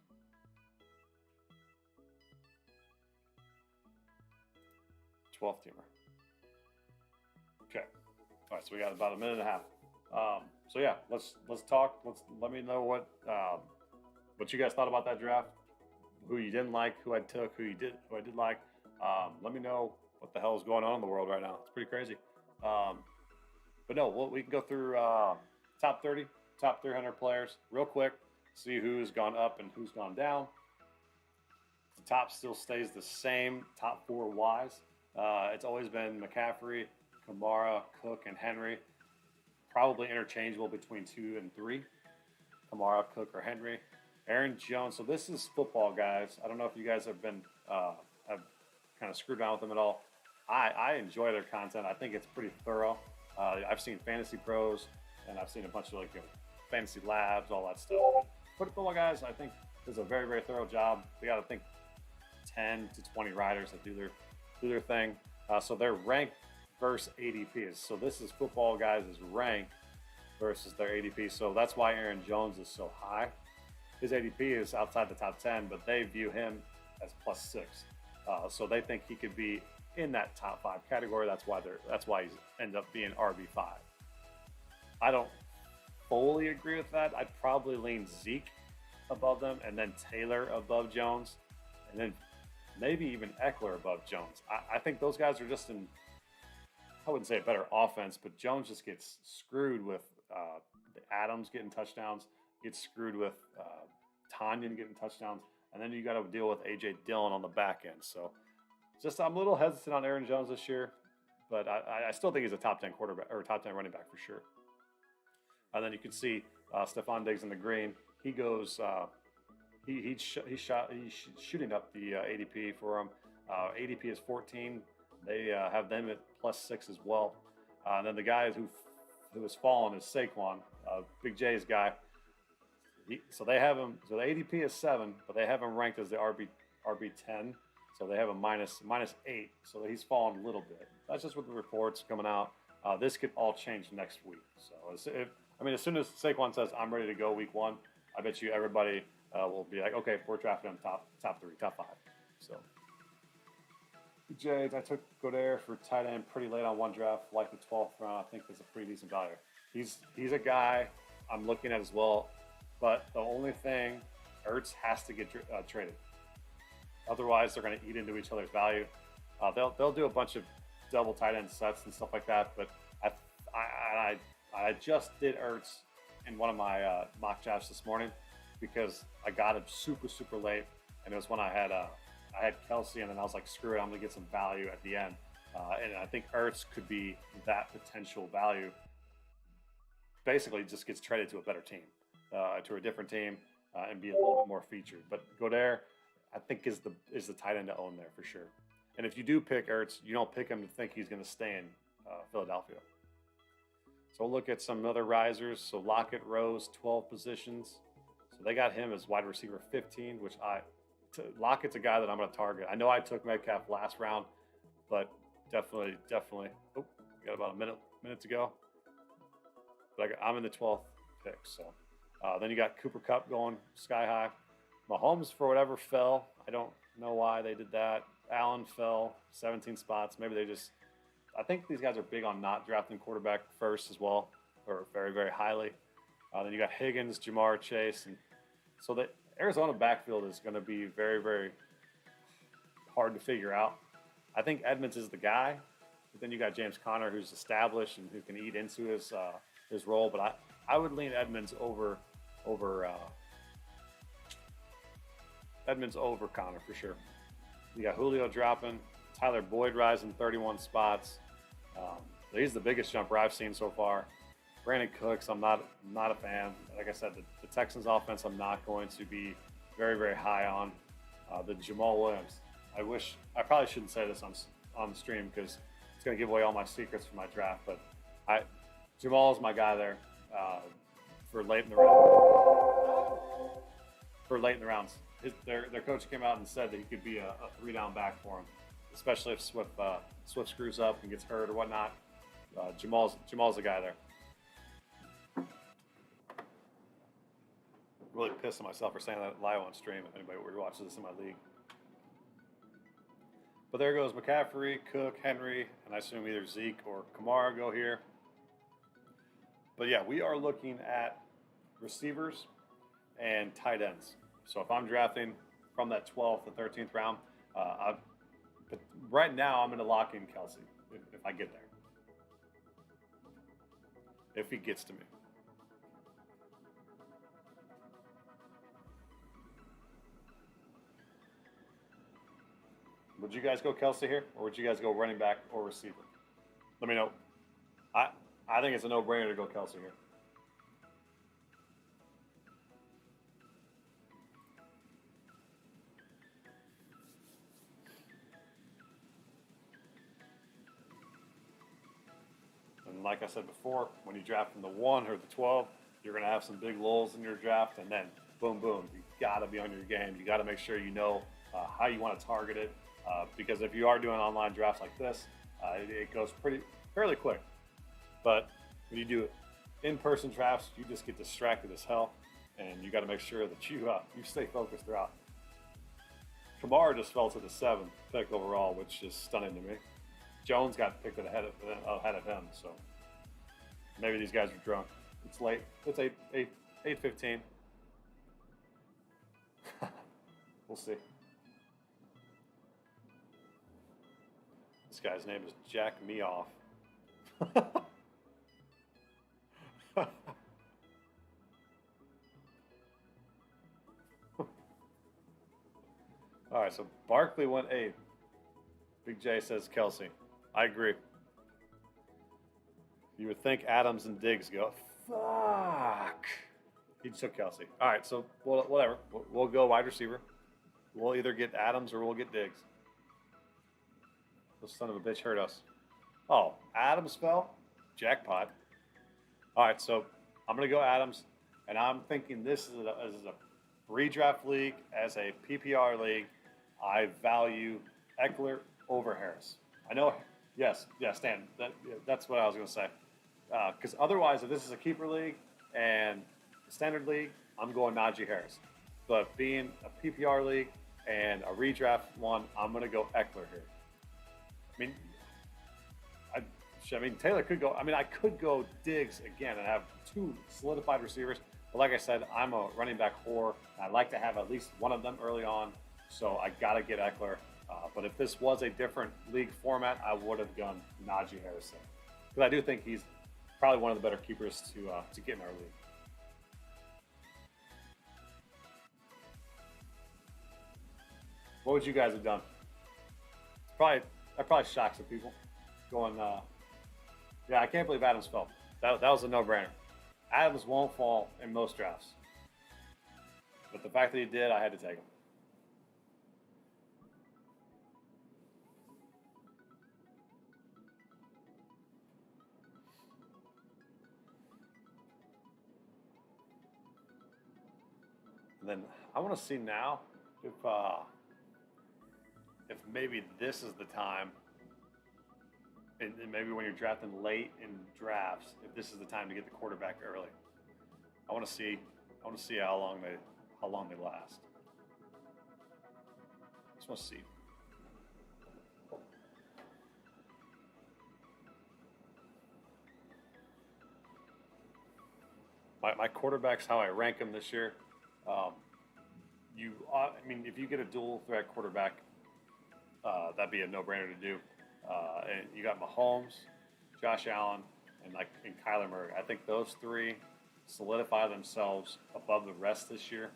Twelfth teamer. Okay. All right, so we got about a minute and a half. So yeah, let's talk. Let me know what you guys thought about that draft. Who you didn't like, who I took, who I did like. Let me know what the hell is going on in the world right now. It's pretty crazy. But no, we can go through top 30, top 300 players real quick. See who's gone up and who's gone down. The top still stays the same. Top 4 wise. It's always been McCaffrey, Kamara, Cook, and Henry. Probably interchangeable between 2 and 3. Kamara, Cook, or Henry. Aaron Jones. So this is football, guys. I don't know if you guys have been have kind of screwed around with them at all. I enjoy their content. I think it's pretty thorough. I've seen Fantasy Pros, and I've seen a bunch of Fantasy Labs, all that stuff. But football guys, I think, does a very, very thorough job. We got to think 10 to 20 riders that do their thing. So they're ranked versus ADPs. So this is football guys' rank versus their ADP. So that's why Aaron Jones is so high. His ADP is outside the top 10, but they view him as +6. So they think he could be in that top 5 category. That's why he's ended up being RB5. I don't fully agree with that. I'd probably lean Zeke above them, and then Taylor above Jones, and then maybe even Eckler above Jones. I think those guys are just in, I wouldn't say a better offense, but Jones just gets screwed with Adams getting touchdowns, gets screwed with Tanyan getting touchdowns, and then you got to deal with A.J. Dillon on the back end. So I'm a little hesitant on Aaron Jones this year, but I still think he's a top 10 quarterback or top 10 running back for sure. And then you can see Stephon Diggs in the green. He goes, he's shooting up the ADP for him. ADP is 14. They have them at +6 as well. And then the guy who has fallen is Saquon, Big J's guy. So they have him. So the ADP is 7, but they have him ranked as the RB 10. So they have a -8. So he's fallen a little bit. That's just with the reports coming out. This could all change next week. So as soon as Saquon says I'm ready to go week 1, I bet you everybody will be like, okay, we're drafting him top 3, top 5. So Jays, I took Goddard for tight end pretty late on one draft, like the 12th round. I think that's a pretty decent value. He's a guy I'm looking at as well, but the only thing, Ertz has to get traded. Otherwise, they're going to eat into each other's value. They'll do a bunch of double tight end sets and stuff like that, but I just did Ertz in one of my mock drafts this morning because I got him super late, and it was when I had Kelsey, and then I was like, screw it, I'm gonna get some value at the end, and I think Ertz could be that potential value. Basically, just gets traded to a better team, to a different team, and be a little bit more featured. But Goddard, I think is the tight end to own there for sure. And if you do pick Ertz, you don't pick him to think he's going to stay in Philadelphia. So we'll look at some other risers. So Lockett, Rose, 12 positions. So they got him as wide receiver 15, which Lockett's a guy that I'm going to target. I know I took Metcalf last round, but definitely. Oh, we got about a minute to go. But I'm in the 12th pick. So then you got Cooper Kupp going sky high. Mahomes, for whatever, fell. I don't know why they did that. Allen fell 17 spots. Maybe I think these guys are big on not drafting quarterback first as well, or very, very highly. Then you got Higgins, Jamar Chase. And so the Arizona backfield is going to be very, very hard to figure out. I think Edmonds is the guy, but then you got James Conner, who's established and who can eat into his role. But I would lean Edmonds over Conner for sure. You got Julio dropping, Tyler Boyd rising 31 spots. He's the biggest jumper I've seen so far. Brandon Cooks, I'm not a fan. Like I said, the Texans offense I'm not going to be very, very high on. The Jamal Williams. I probably shouldn't say this on the stream because it's going to give away all my secrets for my draft, but Jamal is my guy there for late in the rounds. Their coach came out and said that he could be a 3-down back for him, especially if Swift screws up and gets hurt or whatnot. Jamal's the guy there. Really pissed at myself for saying that live on stream. If anybody watches this in my league, but there goes McCaffrey, Cook, Henry, and I assume either Zeke or Kamara go here. But yeah, we are looking at receivers and tight ends. So if I'm drafting from that 12th to 13th round, but right now I'm going to lock in Kelsey if I get there. If he gets to me. Would you guys go Kelsey here, or would you guys go running back or receiver? Let me know. I think it's a no-brainer to go Kelsey here. And like I said before, when you draft from the 1 or the 12, you're going to have some big lulls in your draft, and then boom, boom, you got to be on your game. You got to make sure you know how you want to target it, because if you are doing online drafts like this, it goes fairly quick. But when you do in-person drafts, you just get distracted as hell, and you got to make sure that you stay focused throughout. Kamara just fell to the 7th pick overall, which is stunning to me. Jones got picked ahead of him, so maybe these guys are drunk. It's late. It's 8:15. We'll see. This guy's name is Jack Me Off. All right, so Barkley went 8th. Big J says Kelsey. I agree. You would think Adams and Diggs go, fuck. He took Kelsey. All right, so whatever. We'll go wide receiver. We'll either get Adams or we'll get Diggs. The son of a bitch hurt us. Oh, Adams fell? Jackpot. All right, so I'm going to go Adams, and I'm thinking this is a redraft league. As a PPR league, I value Eckler over Harris. I know, yes, Stan, that's what I was going to say. Because otherwise, if this is a keeper league and a standard league, I'm going Najee Harris. But being a PPR league and a redraft one, I'm going to go Eckler here. I mean, Taylor could go. I mean, I could go Diggs again and have two solidified receivers. But like I said, I'm a running back whore. I like to have at least one of them early on. So I got to get Eckler. But if this was a different league format, I would have gone Najee Harris. Because I do think he's probably one of the better keepers to get in our league. What would you guys have done? That probably shocks some people. Going, yeah, I can't believe Adams fell. That was a no-brainer. Adams won't fall in most drafts, but the fact that he did, I had to take him. And then I want to see now if maybe this is the time, and maybe when you're drafting late in drafts, if this is the time to get the quarterback early. I want to see how long they last. Just want to see. My quarterbacks, how I rank them this year. I mean, if you get a dual threat quarterback, that'd be a no-brainer to do. And you got Mahomes, Josh Allen, and Kyler Murray. I think those three solidify themselves above the rest this year.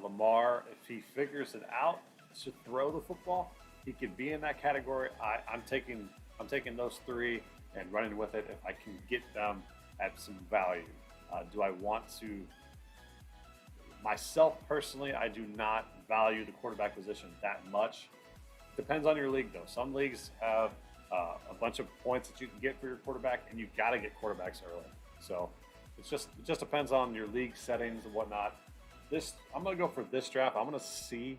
Lamar, if he figures it out to throw the football, he could be in that category. I'm taking those three and running with it if I can get them at some value. Do I want to? Myself personally, I do not value the quarterback position that much. Depends on your league, though. Some leagues have a bunch of points that you can get for your quarterback, and you got to get quarterbacks early. So it just depends on your league settings and whatnot. I'm going to go for this draft. I'm going to see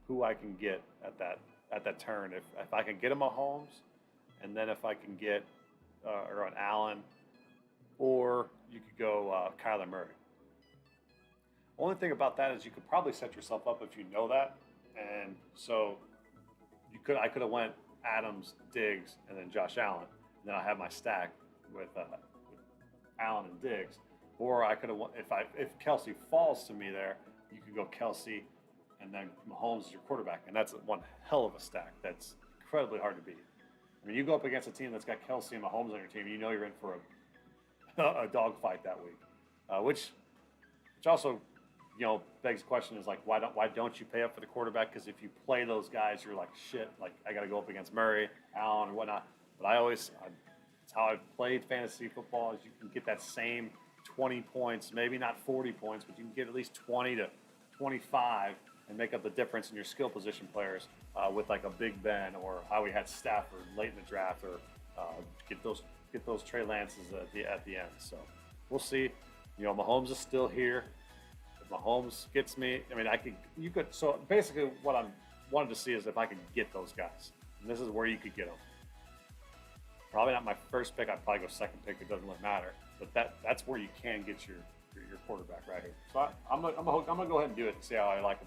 who I can get at that turn. If I can get a Mahomes, and then if I can get or an Allen, or you could go Kyler Murray. Only thing about that is you could probably set yourself up if you know that, and so I could have went Adams, Diggs, and then Josh Allen. And then I have my stack with Allen and Diggs. Or I could have if Kelsey falls to me there, you could go Kelsey, and then Mahomes is your quarterback, and that's one hell of a stack. That's incredibly hard to beat. I mean, you go up against a team that's got Kelsey and Mahomes on your team, you know you're in for a dogfight that week. Which also, begs the question is why don't you pay up for the quarterback? Because if you play those guys, you're like, shit, I got to go up against Murray, Allen, and whatnot. But it's how I've played fantasy football is you can get that same 20 points, maybe not 40 points, but you can get at least 20 to 25 and make up the difference in your skill position players with a Big Ben, or how we had Stafford late in the draft, or get those Trey Lances at the end. So we'll see. Mahomes is still here. Mahomes gets me. I mean, So basically, what I wanted to see is if I could get those guys, and this is where you could get them. Probably not my first pick. I'd probably go second pick. It doesn't really matter. But that's where you can get your quarterback right here. So I'm gonna go ahead and do it and see how I like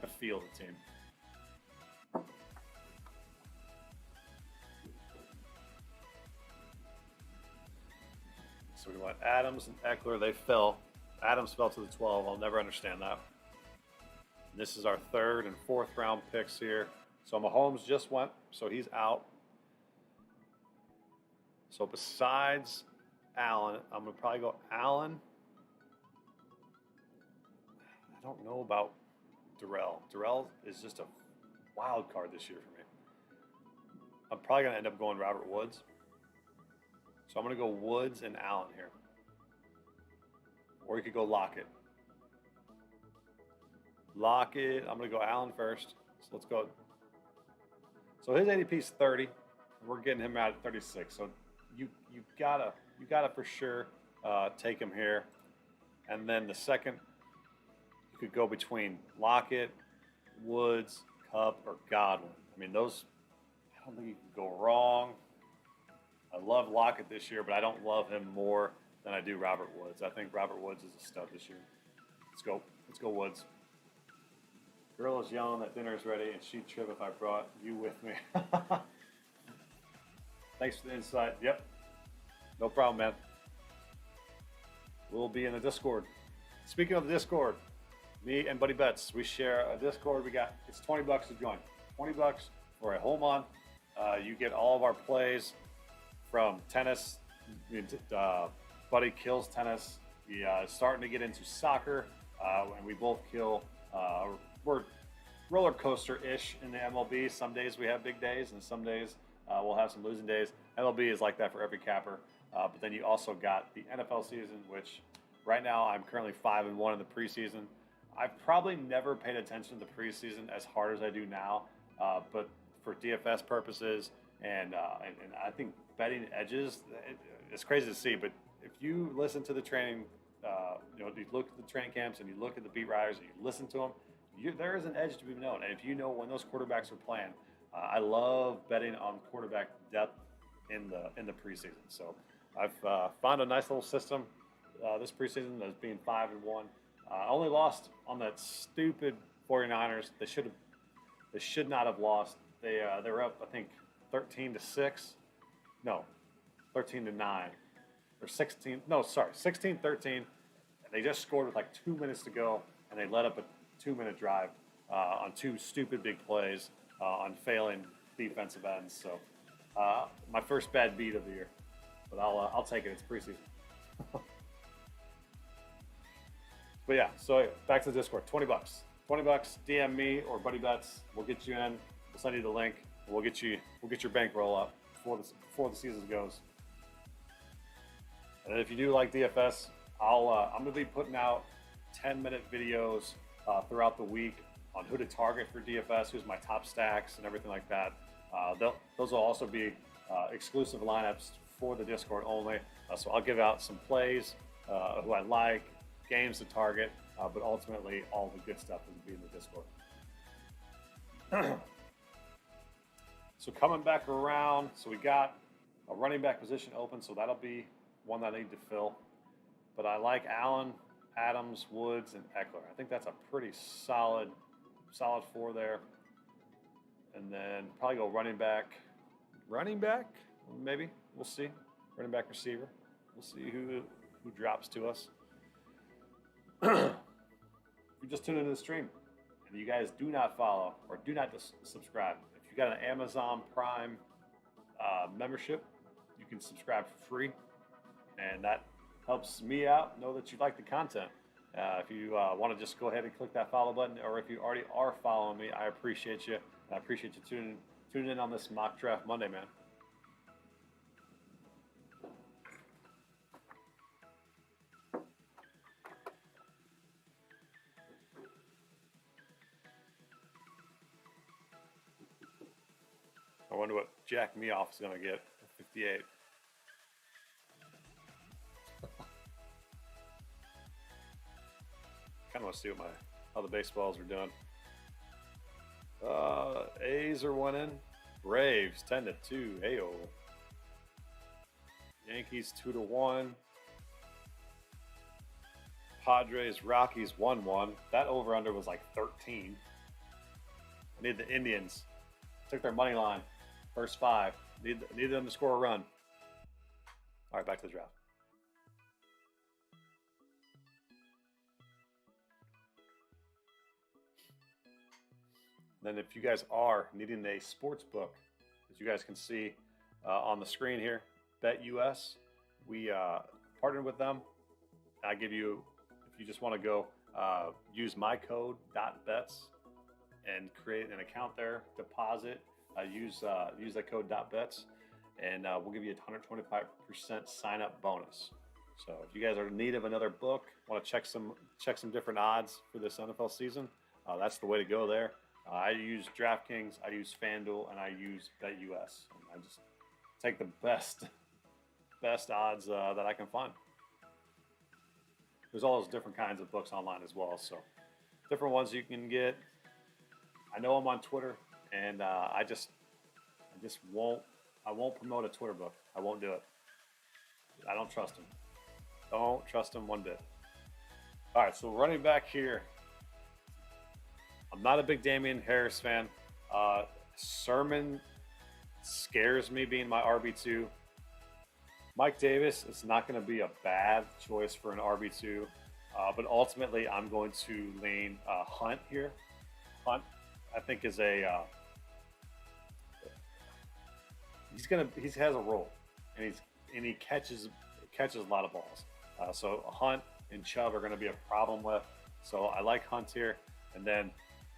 the feel of the team. So we went Adams and Eckler. They fell. Adams fell to the 12. I'll never understand that. And this is our third and fourth round picks here. So Mahomes just went, so he's out. So besides Allen, I'm going to probably go Allen. I don't know about Darrell. Darrell is just a wild card this year for me. I'm probably going to end up going Robert Woods. So I'm going to go Woods and Allen here. Or you could go Lockett. I'm going to go Allen first. So let's go. So his ADP is 30. We're getting him out at 36. So you gotta for sure take him here. And then the second, you could go between Lockett, Woods, Kupp, or Godwin. I mean, those, I don't think you can go wrong. I love Lockett this year, but I don't love him more than I do Robert Woods. I think Robert Woods is a stud this year. Let's go. Let's go Woods. Girl is yelling that dinner is ready, and she'd trip if I brought you with me. Thanks for the insight. Yep. No problem, man. We'll be in the Discord. Speaking of the Discord, me and Buddy Betts, we share a Discord. It's $20 to join. $20 for a whole month. You get all of our plays from tennis. Buddy kills tennis. He is starting to get into soccer, and we both kill. We're roller coaster-ish in the MLB. Some days we have big days, and some days we'll have some losing days. MLB is like that for every capper. But then you also got the NFL season, which right now I'm currently 5-1 in the preseason. I've probably never paid attention to the preseason as hard as I do now, but for DFS purposes and I think betting edges, it's crazy to see. But if you listen to the training, you look at the training camps and you look at the beat writers and you listen to them, there is an edge to be known. And if you know when those quarterbacks are playing, I love betting on quarterback depth in the preseason. So I've found a nice little system this preseason as being 5-1. I only lost on that stupid 49ers. They should not have lost. They were up, I think, 13-6. No, 13-9 or 16. No, sorry, 16-13. And they just scored with like 2 minutes to go, and they let up a 2-minute drive on two stupid big plays on failing defensive ends. So my first bad beat of the year, but I'll take it. It's preseason. But yeah, so back to the Discord. $20. $20. DM me or Buddy Betts. We'll get you in. We'll send you the link. We'll get your bankroll up before the season goes. And if you do like DFS, I'm gonna be putting out 10-minute videos throughout the week on who to target for DFS, who's my top stacks, and everything like that. Those will also be exclusive lineups for the Discord only. So I'll give out some plays, who I like, games to target, but ultimately all the good stuff will be in the Discord. So coming back around, so we got a running back position open, so that'll be one that I need to fill. But I like Allen, Adams, Woods, and Eckler. I think that's a pretty solid four there. And then probably go running back, maybe. We'll see. Running back, receiver. We'll see who drops to us. If you just tuned into the stream and you guys do not follow or do not subscribe, if you got an Amazon Prime membership, you can subscribe for free, and that helps me out. Know that you like the content. If you want to just go ahead and click that follow button, or if you already are following me, I appreciate you. I appreciate you tuning in on this Mock Draft Monday, man. I wonder what Jack Meoff is going to get at 58. Kind of want to see how the baseballs are doing. A's are winning. Braves 10-2. Ayo. Yankees 2-1. Padres Rockies 1-1. That over under was like 13. I need the Indians. Took their money line. First 5. Need them to score a run. All right, back to the draft. Then if you guys are needing a sports book, as you guys can see on the screen here, BetUS, we partnered with them. I give you, if you just want to go use my code .bets and create an account there, deposit, use that code .bets, and we'll give you a 125% sign up bonus. So if you guys are in need of another book, want to check some different odds for this NFL season, that's the way to go there. I use DraftKings, I use FanDuel, and I use BetUS. take the best odds that I can find. There's all those different kinds of books online as well, so different ones you can get. I know I'm on Twitter, and I just won't promote a Twitter book. I won't do it. I don't trust him. Don't trust him one bit. All right, so running back here, I'm not a big Damien Harris fan. Sermon scares me being my RB2. Mike Davis is not going to be a bad choice for an RB2, but ultimately I'm going to lean Hunt here. Hunt, I think, is a he has a role, and he catches a lot of balls. So Hunt and Chubb are going to be a problem with. So I like Hunt here, and then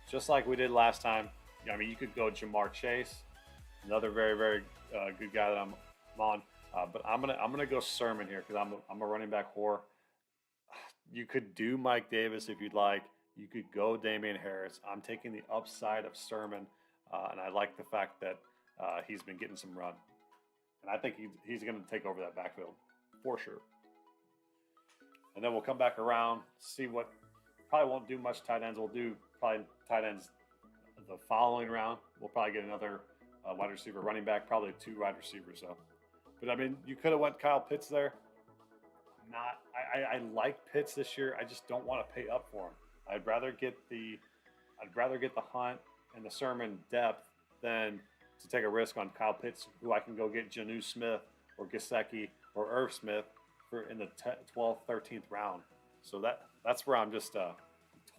just like we did last time, I mean, you could go Jamar Chase, another very good guy that I'm on. But I'm gonna go Sermon here because I'm a running back whore. You could do Mike Davis if you'd like. You could go Damien Harris. I'm taking the upside of Sermon, and I like the fact that he's been getting some run, and I think he's going to take over that backfield for sure. And then we'll come back around, see what. Probably won't do much tight ends. We'll do probably tight ends the following round. We'll probably get another wide receiver, running back, probably 2 wide receivers though. But I mean, you could have went Kyle Pitts there. I like Pitts this year. I just don't want to pay up for him. I'd rather get the Hunt and the Sermon depth than to take a risk on Kyle Pitts, who I can go get Jonnu Smith or Gesicki or Irv Smith for in the 12th, 13th round. So that's where I'm just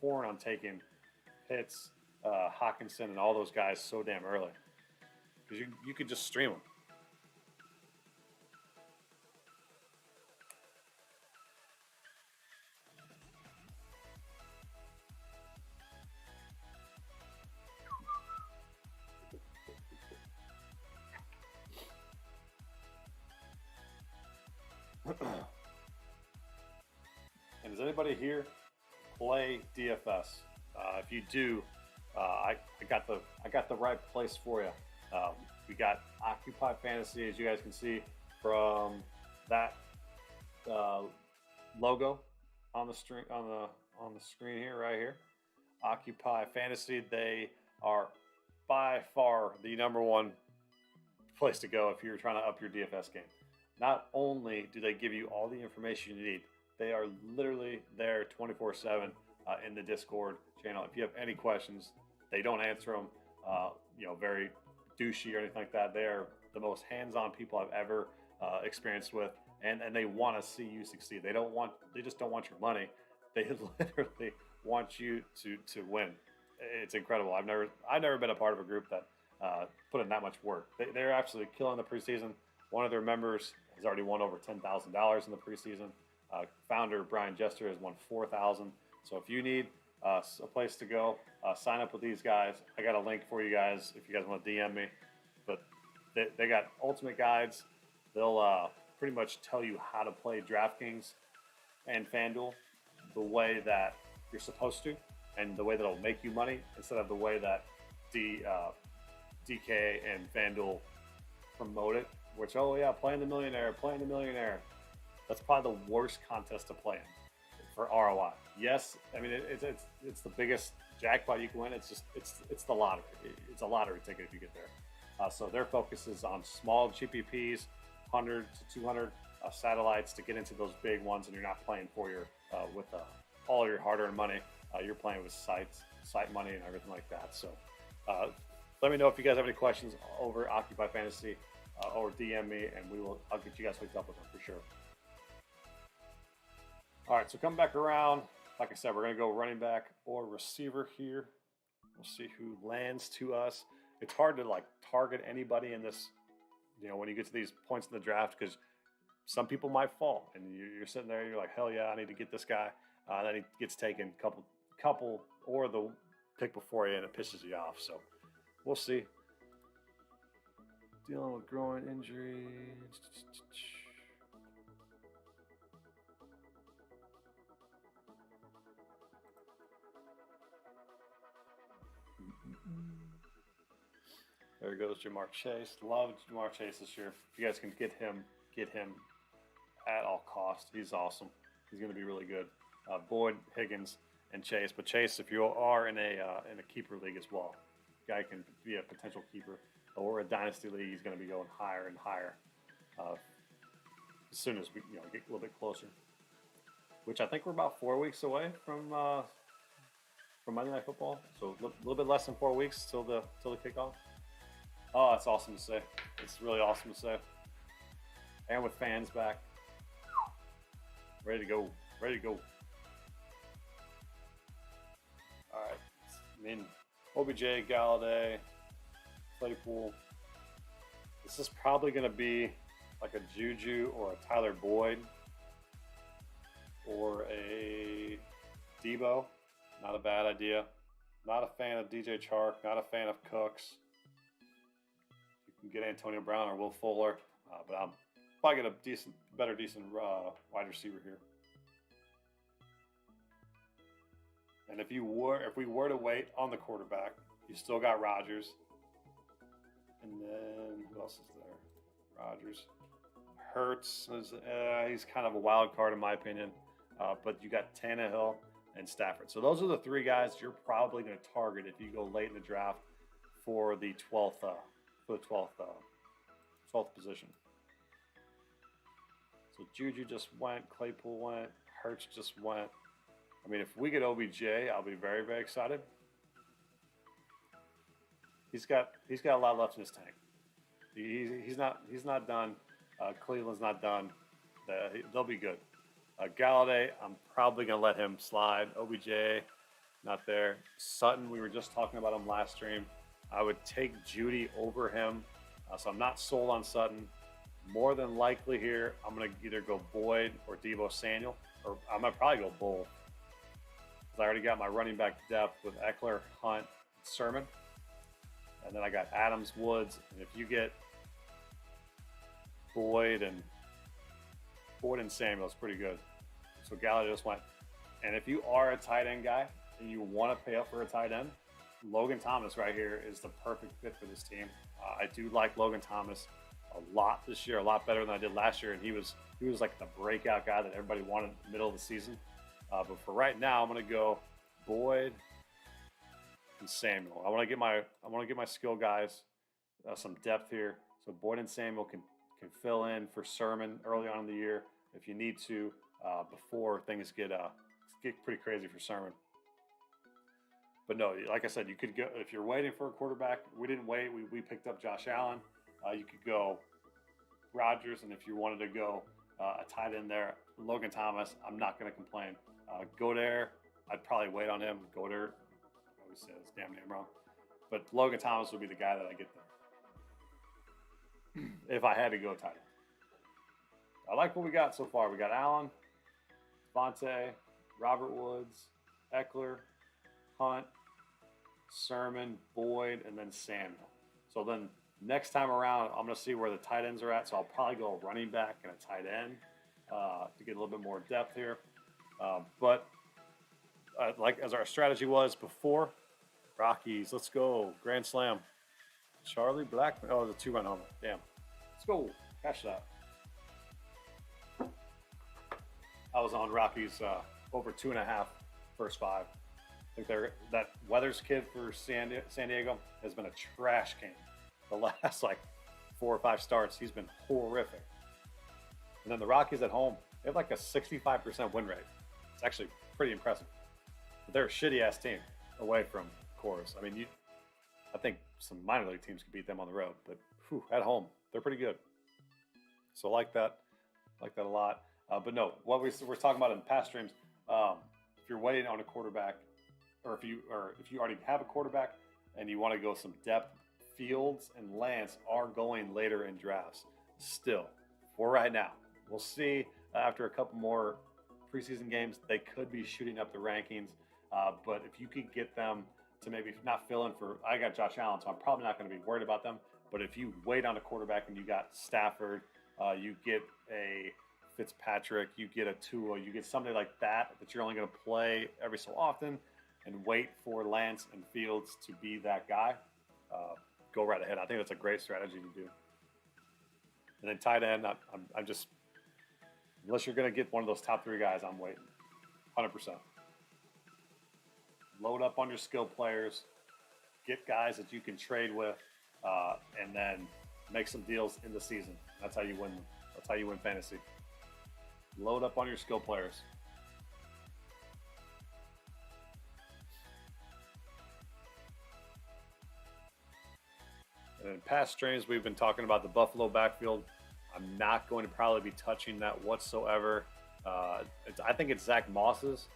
torn on taking Pitts, Hockenson, and all those guys so damn early because you could just stream them. And does anybody here play DFS? If you do, I got the right place for you. We got Occupy Fantasy, as you guys can see from that logo on the screen here, right here. Occupy Fantasy. They are by far the number one place to go if you're trying to up your DFS game. Not only do they give you all the information you need, they are literally there 24/7 in the Discord channel. If you have any questions, they don't answer them. Very douchey or anything like that. They are the most hands-on people I've ever experienced with, and they want to see you succeed. They just don't want your money. They literally want you to win. It's incredible. I've never been a part of a group that put in that much work. They're absolutely killing the preseason. One of their members has already won over $10,000 in the preseason. Founder Brian Jester has won $4,000. So if you need a place to go, sign up with these guys. I got a link for you guys if you guys want to DM me. But they got ultimate guides. They'll pretty much tell you how to play DraftKings and FanDuel the way that you're supposed to, and the way that it'll make you money instead of the way that DK and FanDuel promote it. Which, playing the millionaire. That's probably the worst contest to play in for ROI. Yes, I mean it's the biggest jackpot you can win. It's the lottery. It's a lottery ticket if you get there. So their focus is on small GPPs, 100 to 200 satellites to get into those big ones, and you're not playing for your with all your hard-earned money. You're playing with site money and everything like that. So let me know if you guys have any questions over Occupy Fantasy. Or DM me, and I'll get you guys hooked up with them for sure. All right, so come back around. Like I said, we're going to go running back or receiver here. We'll see who lands to us. It's hard to target anybody in this, when you get to these points in the draft, because some people might fall, and you're sitting there, you're like, hell yeah, I need to get this guy. Then he gets taken couple or the pick before you, and it pisses you off. So we'll see. Dealing with groin injury. There goes Jamar Chase. Love Jamar Chase this year. If you guys can get him at all costs. He's awesome. He's going to be really good. Boyd, Higgins, and Chase. But Chase, if you are in a keeper league as well, guy can be a potential keeper. Or a dynasty league, he's going to be going higher and higher as soon as we get a little bit closer. Which I think we're about 4 weeks away from Monday Night Football. So a little bit less than 4 weeks till the kickoff. Oh, that's awesome to say. It's really awesome to say. And with fans back, ready to go. Ready to go. All right. I mean, OBJ, Galladay, Claypool. This is probably going to be like a Juju or a Tyler Boyd or a Debo. Not a bad idea. Not a fan of DJ Chark. Not a fan of Cooks. You can get Antonio Brown or Will Fuller, but I'm probably get a decent wide receiver here. And if we were to wait on the quarterback, you still got Rodgers. And then who else is there? Rodgers. Hurts he's kind of a wild card in my opinion. But you got Tannehill and Stafford. So those are the three guys you're probably going to target if you go late in the draft for the 12th position. So Juju just went, Claypool went, Hurts just went. I mean, if we get OBJ, I'll be very, very excited. He's got a lot left in his tank. He's not done. Cleveland's not done. They'll be good. Galladay, I'm probably going to let him slide. OBJ, not there. Sutton, we were just talking about him last stream. I would take Judy over him. So I'm not sold on Sutton. More than likely here, I'm going to either go Boyd or Deebo Samuel, or I'm going to probably go both. Because I already got my running back depth with Eckler, Hunt, Sermon. And then I got Adams, Woods. And if you get Boyd and Samuel, it's pretty good. So Galladay just went. And if you are a tight end guy and you want to pay up for a tight end, Logan Thomas right here is the perfect fit for this team. I do like Logan Thomas a lot this year, a lot better than I did last year. And he was like the breakout guy that everybody wanted in the middle of the season. But for right now, I'm going to go Boyd and Samuel. I want to get my skill guys some depth here. So Boyd and Samuel can fill in for Sermon early on in the year if you need to, before things get pretty crazy for Sermon. But no, like I said, you could go if you're waiting for a quarterback. We didn't wait. We picked up Josh Allen. You could go Rodgers, and if you wanted to go a tight end there, Logan Thomas, I'm not going to complain. Goddard, I'd probably wait on him. Goddard, I always say his damn name wrong. But Logan Thomas would be the guy that I get there if I had to go tight end. I like what we got so far. We got Allen, Devontae, Robert Woods, Eckler, Hunt, Sermon, Boyd, and then Samuel. So then next time around, I'm going to see where the tight ends are at. So I'll probably go a running back and a tight end to get a little bit more depth here. But like as our strategy was before, Rockies, let's go. Grand Slam. Charlie Blackmon. Oh, the 2-run homer. Damn. Let's go. Cash that. I was on Rockies over 2.5 first 5. I think that Weathers kid for San Diego has been a trash can. The last 4 or 5 starts, he's been horrific. And then the Rockies at home, they have a 65% win rate. It's actually pretty impressive. But they're a shitty ass team away from Coors. I mean, I think some minor league teams could beat them on the road, but at home, they're pretty good. So I like that a lot. But no, what we're talking about in past streams, if you're waiting on a quarterback, or if you already have a quarterback and you want to go some depth, Fields and Lance are going later in drafts. Still, for right now, we'll see after a couple more preseason games. They could be shooting up the rankings, but if you could get them to maybe not fill in for, I got Josh Allen, so I'm probably not going to be worried about them. But if you wait on a quarterback and you got Stafford, you get a Fitzpatrick, you get a Tua, you get somebody like that you're only going to play every so often, and wait for Lance and Fields to be that guy, go right ahead. I think that's a great strategy to do. And then tight end, I'm just, unless you're going to get one of those top 3 guys, I'm waiting. 100%. Load up on your skill players, get guys that you can trade with, and then make some deals in the season. That's how you win. That's how you win fantasy. Load up on your skill players. And in past streams, we've been talking about the Buffalo backfield. I'm not going to probably be touching that whatsoever. I think it's Zach Moss's,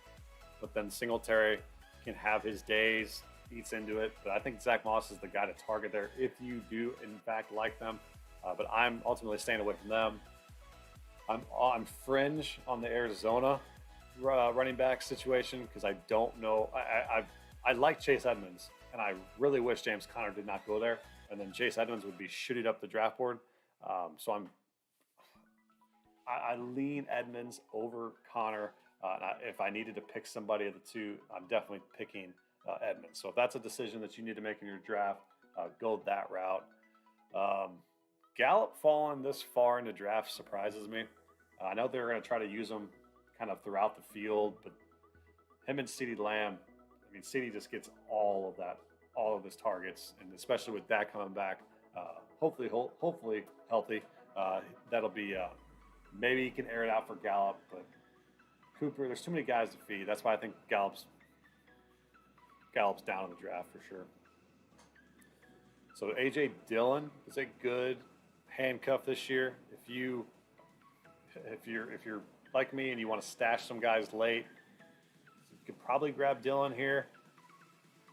but then Singletary can have his days, eats into it. But I think Zach Moss is the guy to target there if you do, in fact, like them. But I'm ultimately staying away from them. I'm fringe on the Arizona running back situation because I don't know. I like Chase Edmonds, and I really wish James Conner did not go there. And then Chase Edmonds would be shooting up the draft board. So I lean Edmonds over Conner. If I needed to pick somebody of the two, I'm definitely picking Edmonds. So if that's a decision that you need to make in your draft, go that route. Gallup falling this far in the draft surprises me. I know they're going to try to use him kind of throughout the field, but him and CeeDee Lamb, I mean, CeeDee just gets all of his targets, and especially with that coming back, hopefully healthy, that'll be maybe he can air it out for Gallup, but Cooper, there's too many guys to feed. That's why I think Gallup's down in the draft for sure. So AJ Dillon is a good handcuff this year. If you're like me and you want to stash some guys late, you could probably grab Dillon here.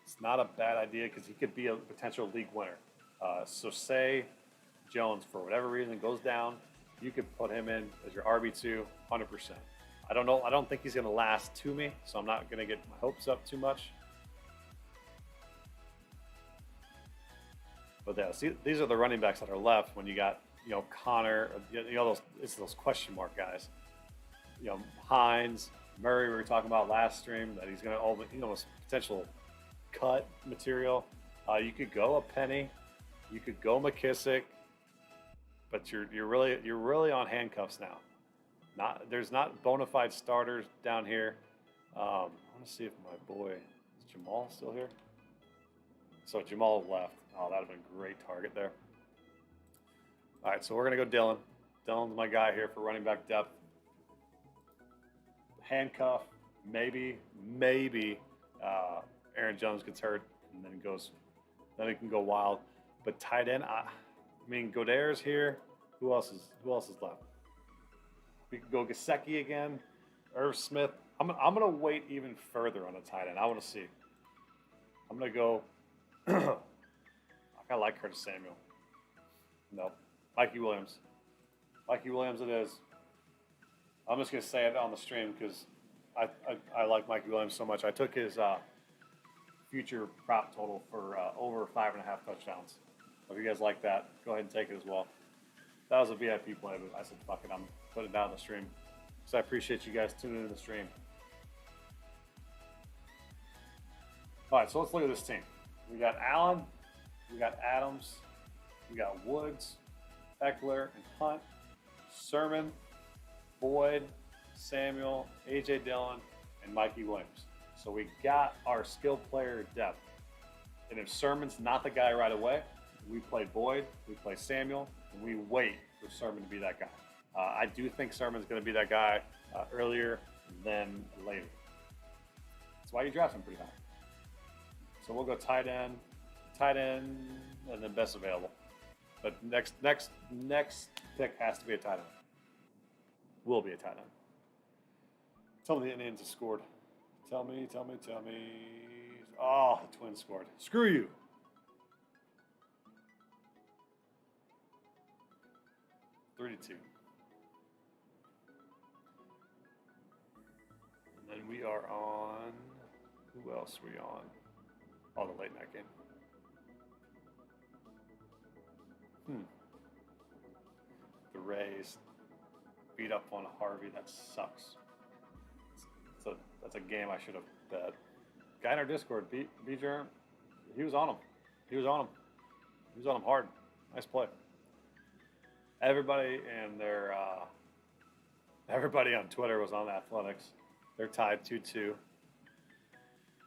It's not a bad idea because he could be a potential league winner. So say Jones, for whatever reason, goes down, you could put him in as your RB2, 100%. I don't know. I don't think he's going to last to me, so I'm not going to get my hopes up too much. But yeah, see, these are the running backs that are left when you got, Connor, those question mark guys. Hines, Murray, we were talking about last stream that he's going to, potential cut material. You could go a Penny, you could go McKissick, but you're really on handcuffs now. There's not bona fide starters down here. I want to see if my boy is Jamal still here. So Jamal left. Oh, that'd have been a great target there. All right, so we're gonna go Dillon. Dillon's my guy here for running back depth. Handcuff, maybe Aaron Jones gets hurt and then it can go wild. But tight end, I mean Godaire's here. Who else is left? We can go Gesicki again. Irv Smith. I'm gonna wait even further on the tight end. I want to see. I'm gonna go. I kind of like Curtis Samuel. No, Mikey Williams. Mikey Williams it is. I'm just gonna say it on the stream because I like Mikey Williams so much. I took his future prop total for over 5.5 touchdowns. So if you guys like that, go ahead and take it as well. That was a VIP play, but I said, fuck it, I'm putting it down on the stream. So I appreciate you guys tuning into the stream. All right, so let's look at this team. We got Allen, we got Adams, we got Woods, Eckler, and Hunt, Sermon, Boyd, Samuel, A.J. Dillon, and Mikey Williams. So we got our skill player depth. And if Sermon's not the guy right away, we play Boyd, we play Samuel, and we wait for Sermon to be that guy. I do think Sermon's going to be that guy earlier than later. That's why you draft him pretty high. So we'll go tight end, and then best available. But next pick has to be a tight end. Will be a tight end. Tell me the Indians have scored. Tell me. Oh, the Twins scored. Screw you. Three to 2. And then we are on. Who else are we on? Oh, the late night game. The Rays beat up on Harvey. That sucks. So that's a game I should have bet. Guy in our Discord, B-Germ, he was on him. He was on him hard. Nice play. Everybody and their everybody on Twitter was on Athletics. They're tied 2-2.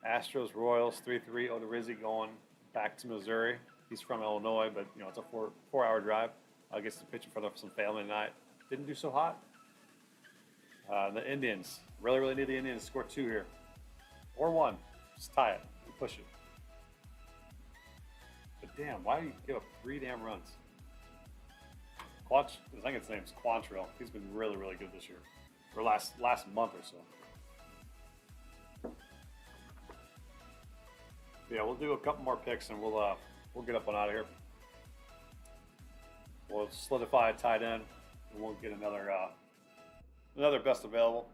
Astros Royals 3-3. Odorizzi going back to Missouri. He's from Illinois, but it's a four-hour drive. I guess to pitch in front of some family tonight. Didn't do so hot. The Indians really need the Indians to score 2 here, or 1. Just tie it and push it. But damn, why do you give up 3 damn runs? I think his name's Quantrill. He's been really good this year, or last month or so. Yeah, we'll do a couple more picks and we'll get up and out of here. We'll solidify a tight end and we'll get another best available,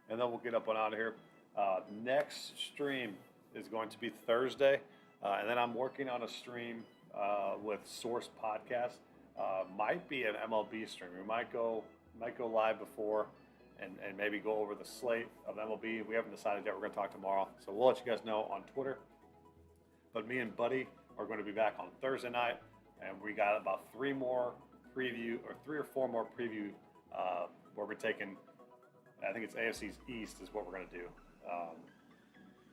and then we'll get up and out of here. Next stream is going to be Thursday, and then I'm working on a stream with Source Podcast. Might be an MLB stream. We might go live before and maybe go over the slate of MLB. We haven't decided yet. We're going to talk tomorrow, so we'll let you guys know on Twitter. But me and Buddy are going to be back on Thursday night, and we got about 3 or 4 more preview where we're taking, I think it's AFC's East is what we're going to do.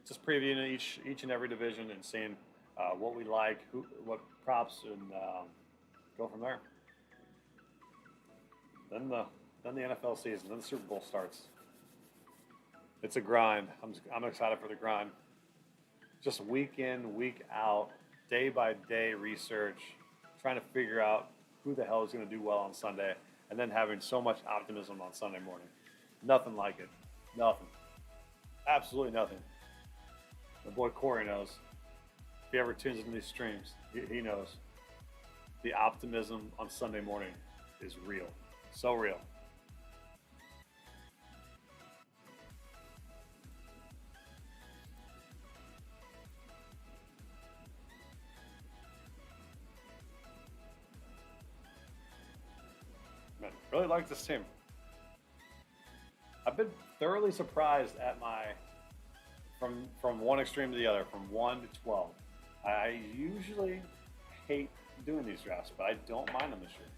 Just previewing each and every division and seeing what we like, what props, and go from there. Then the NFL season, then the Super Bowl starts. It's a grind. I'm excited for the grind. Just week in, week out, day by day research, trying to figure out who the hell is going to do well on Sunday, and then having so much optimism on Sunday morning. Nothing like it. Nothing. Absolutely nothing. My boy Corey knows. If he ever tunes into these streams, he knows. The optimism on Sunday morning is real. So real. Man, really like this team. I've been thoroughly surprised at from one extreme to the other, from 1 to 12. I usually hate doing these drafts, but I don't mind them this year.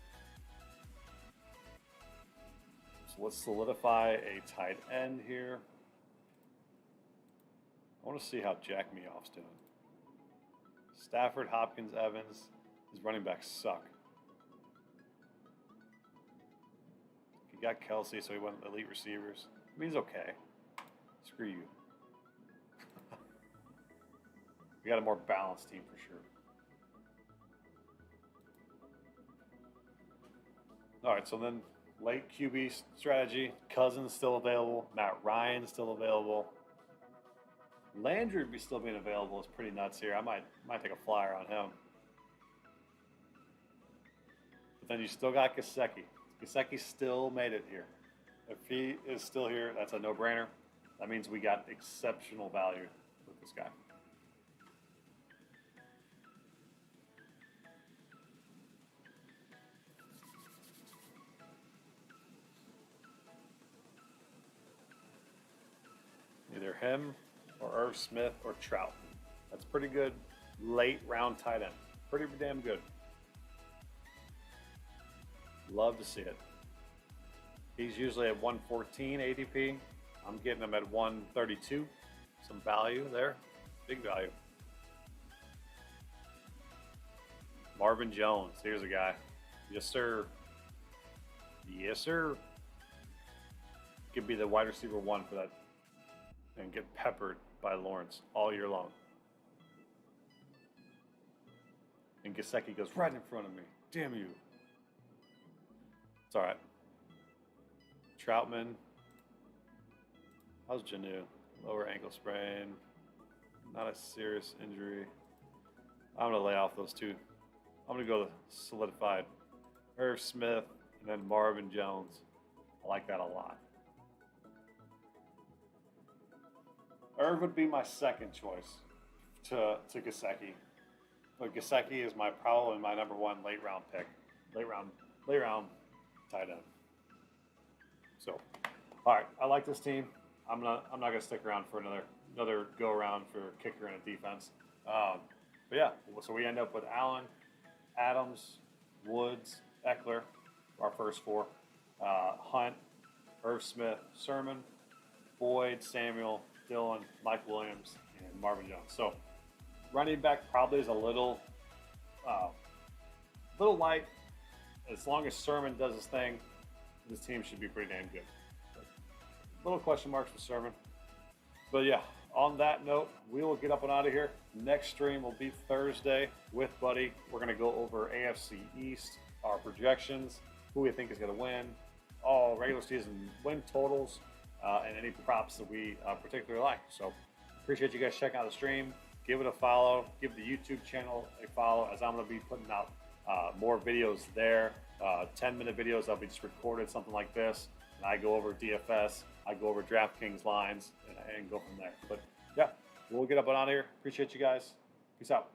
So let's solidify a tight end here. I want to see how Jack Meoff's doing. Stafford, Hopkins, Evans. His running backs suck. He got Kelsey, so he went elite receivers. I mean, he's okay. Screw you. We got a more balanced team for sure. All right, so then late QB strategy. Cousins still available. Matt Ryan still available. Landry still being available is pretty nuts here. I might take a flyer on him. But then you still got Gesicki. Gesicki still made it here. If he is still here, that's a no-brainer. That means we got exceptional value with this guy. Either him or Irv Smith or Trout. That's pretty good late round tight end. Pretty damn good. Love to see it. He's usually at 114 ADP. I'm getting him at 132. Some value there. Big value. Marvin Jones. Here's a guy. Yes, sir. Yes, sir. Could be the wide receiver 1 for that. And get peppered by Lawrence all year long. And Gesicki goes right in front of me. Damn you. It's all right. Troutman. How's Janu? Lower ankle sprain. Not a serious injury. I'm going to lay off those 2. I'm going to go solidified. Irv Smith and then Marvin Jones. I like that a lot. Irv would be my second choice to Gesicki. But Gesicki is probably my number 1 late round pick. Late round tight end. So, all right, I like this team. I'm not gonna stick around for another go around for kicker and a defense. But yeah, so we end up with Allen, Adams, Woods, Eckler, our first four. Hunt, Irv Smith, Sermon, Boyd, Samuel, Dillon, Mike Williams, and Marvin Jones. So running back probably is a little light. As long as Sermon does his thing, this team should be pretty damn good. Little question marks for Sermon. But yeah, on that note, we will get up and out of here. Next stream will be Thursday with Buddy. We're going to go over AFC East, our projections, who we think is going to win, all regular season win totals, and any props that we particularly like. So appreciate you guys checking out the stream. Give it a follow. Give the YouTube channel a follow, as I'm going to be putting out more videos there. 10-minute videos that'll be just recorded, something like this. And I go over DFS. I go over DraftKings lines and go from there. But yeah, we'll get up and out of here. Appreciate you guys. Peace out.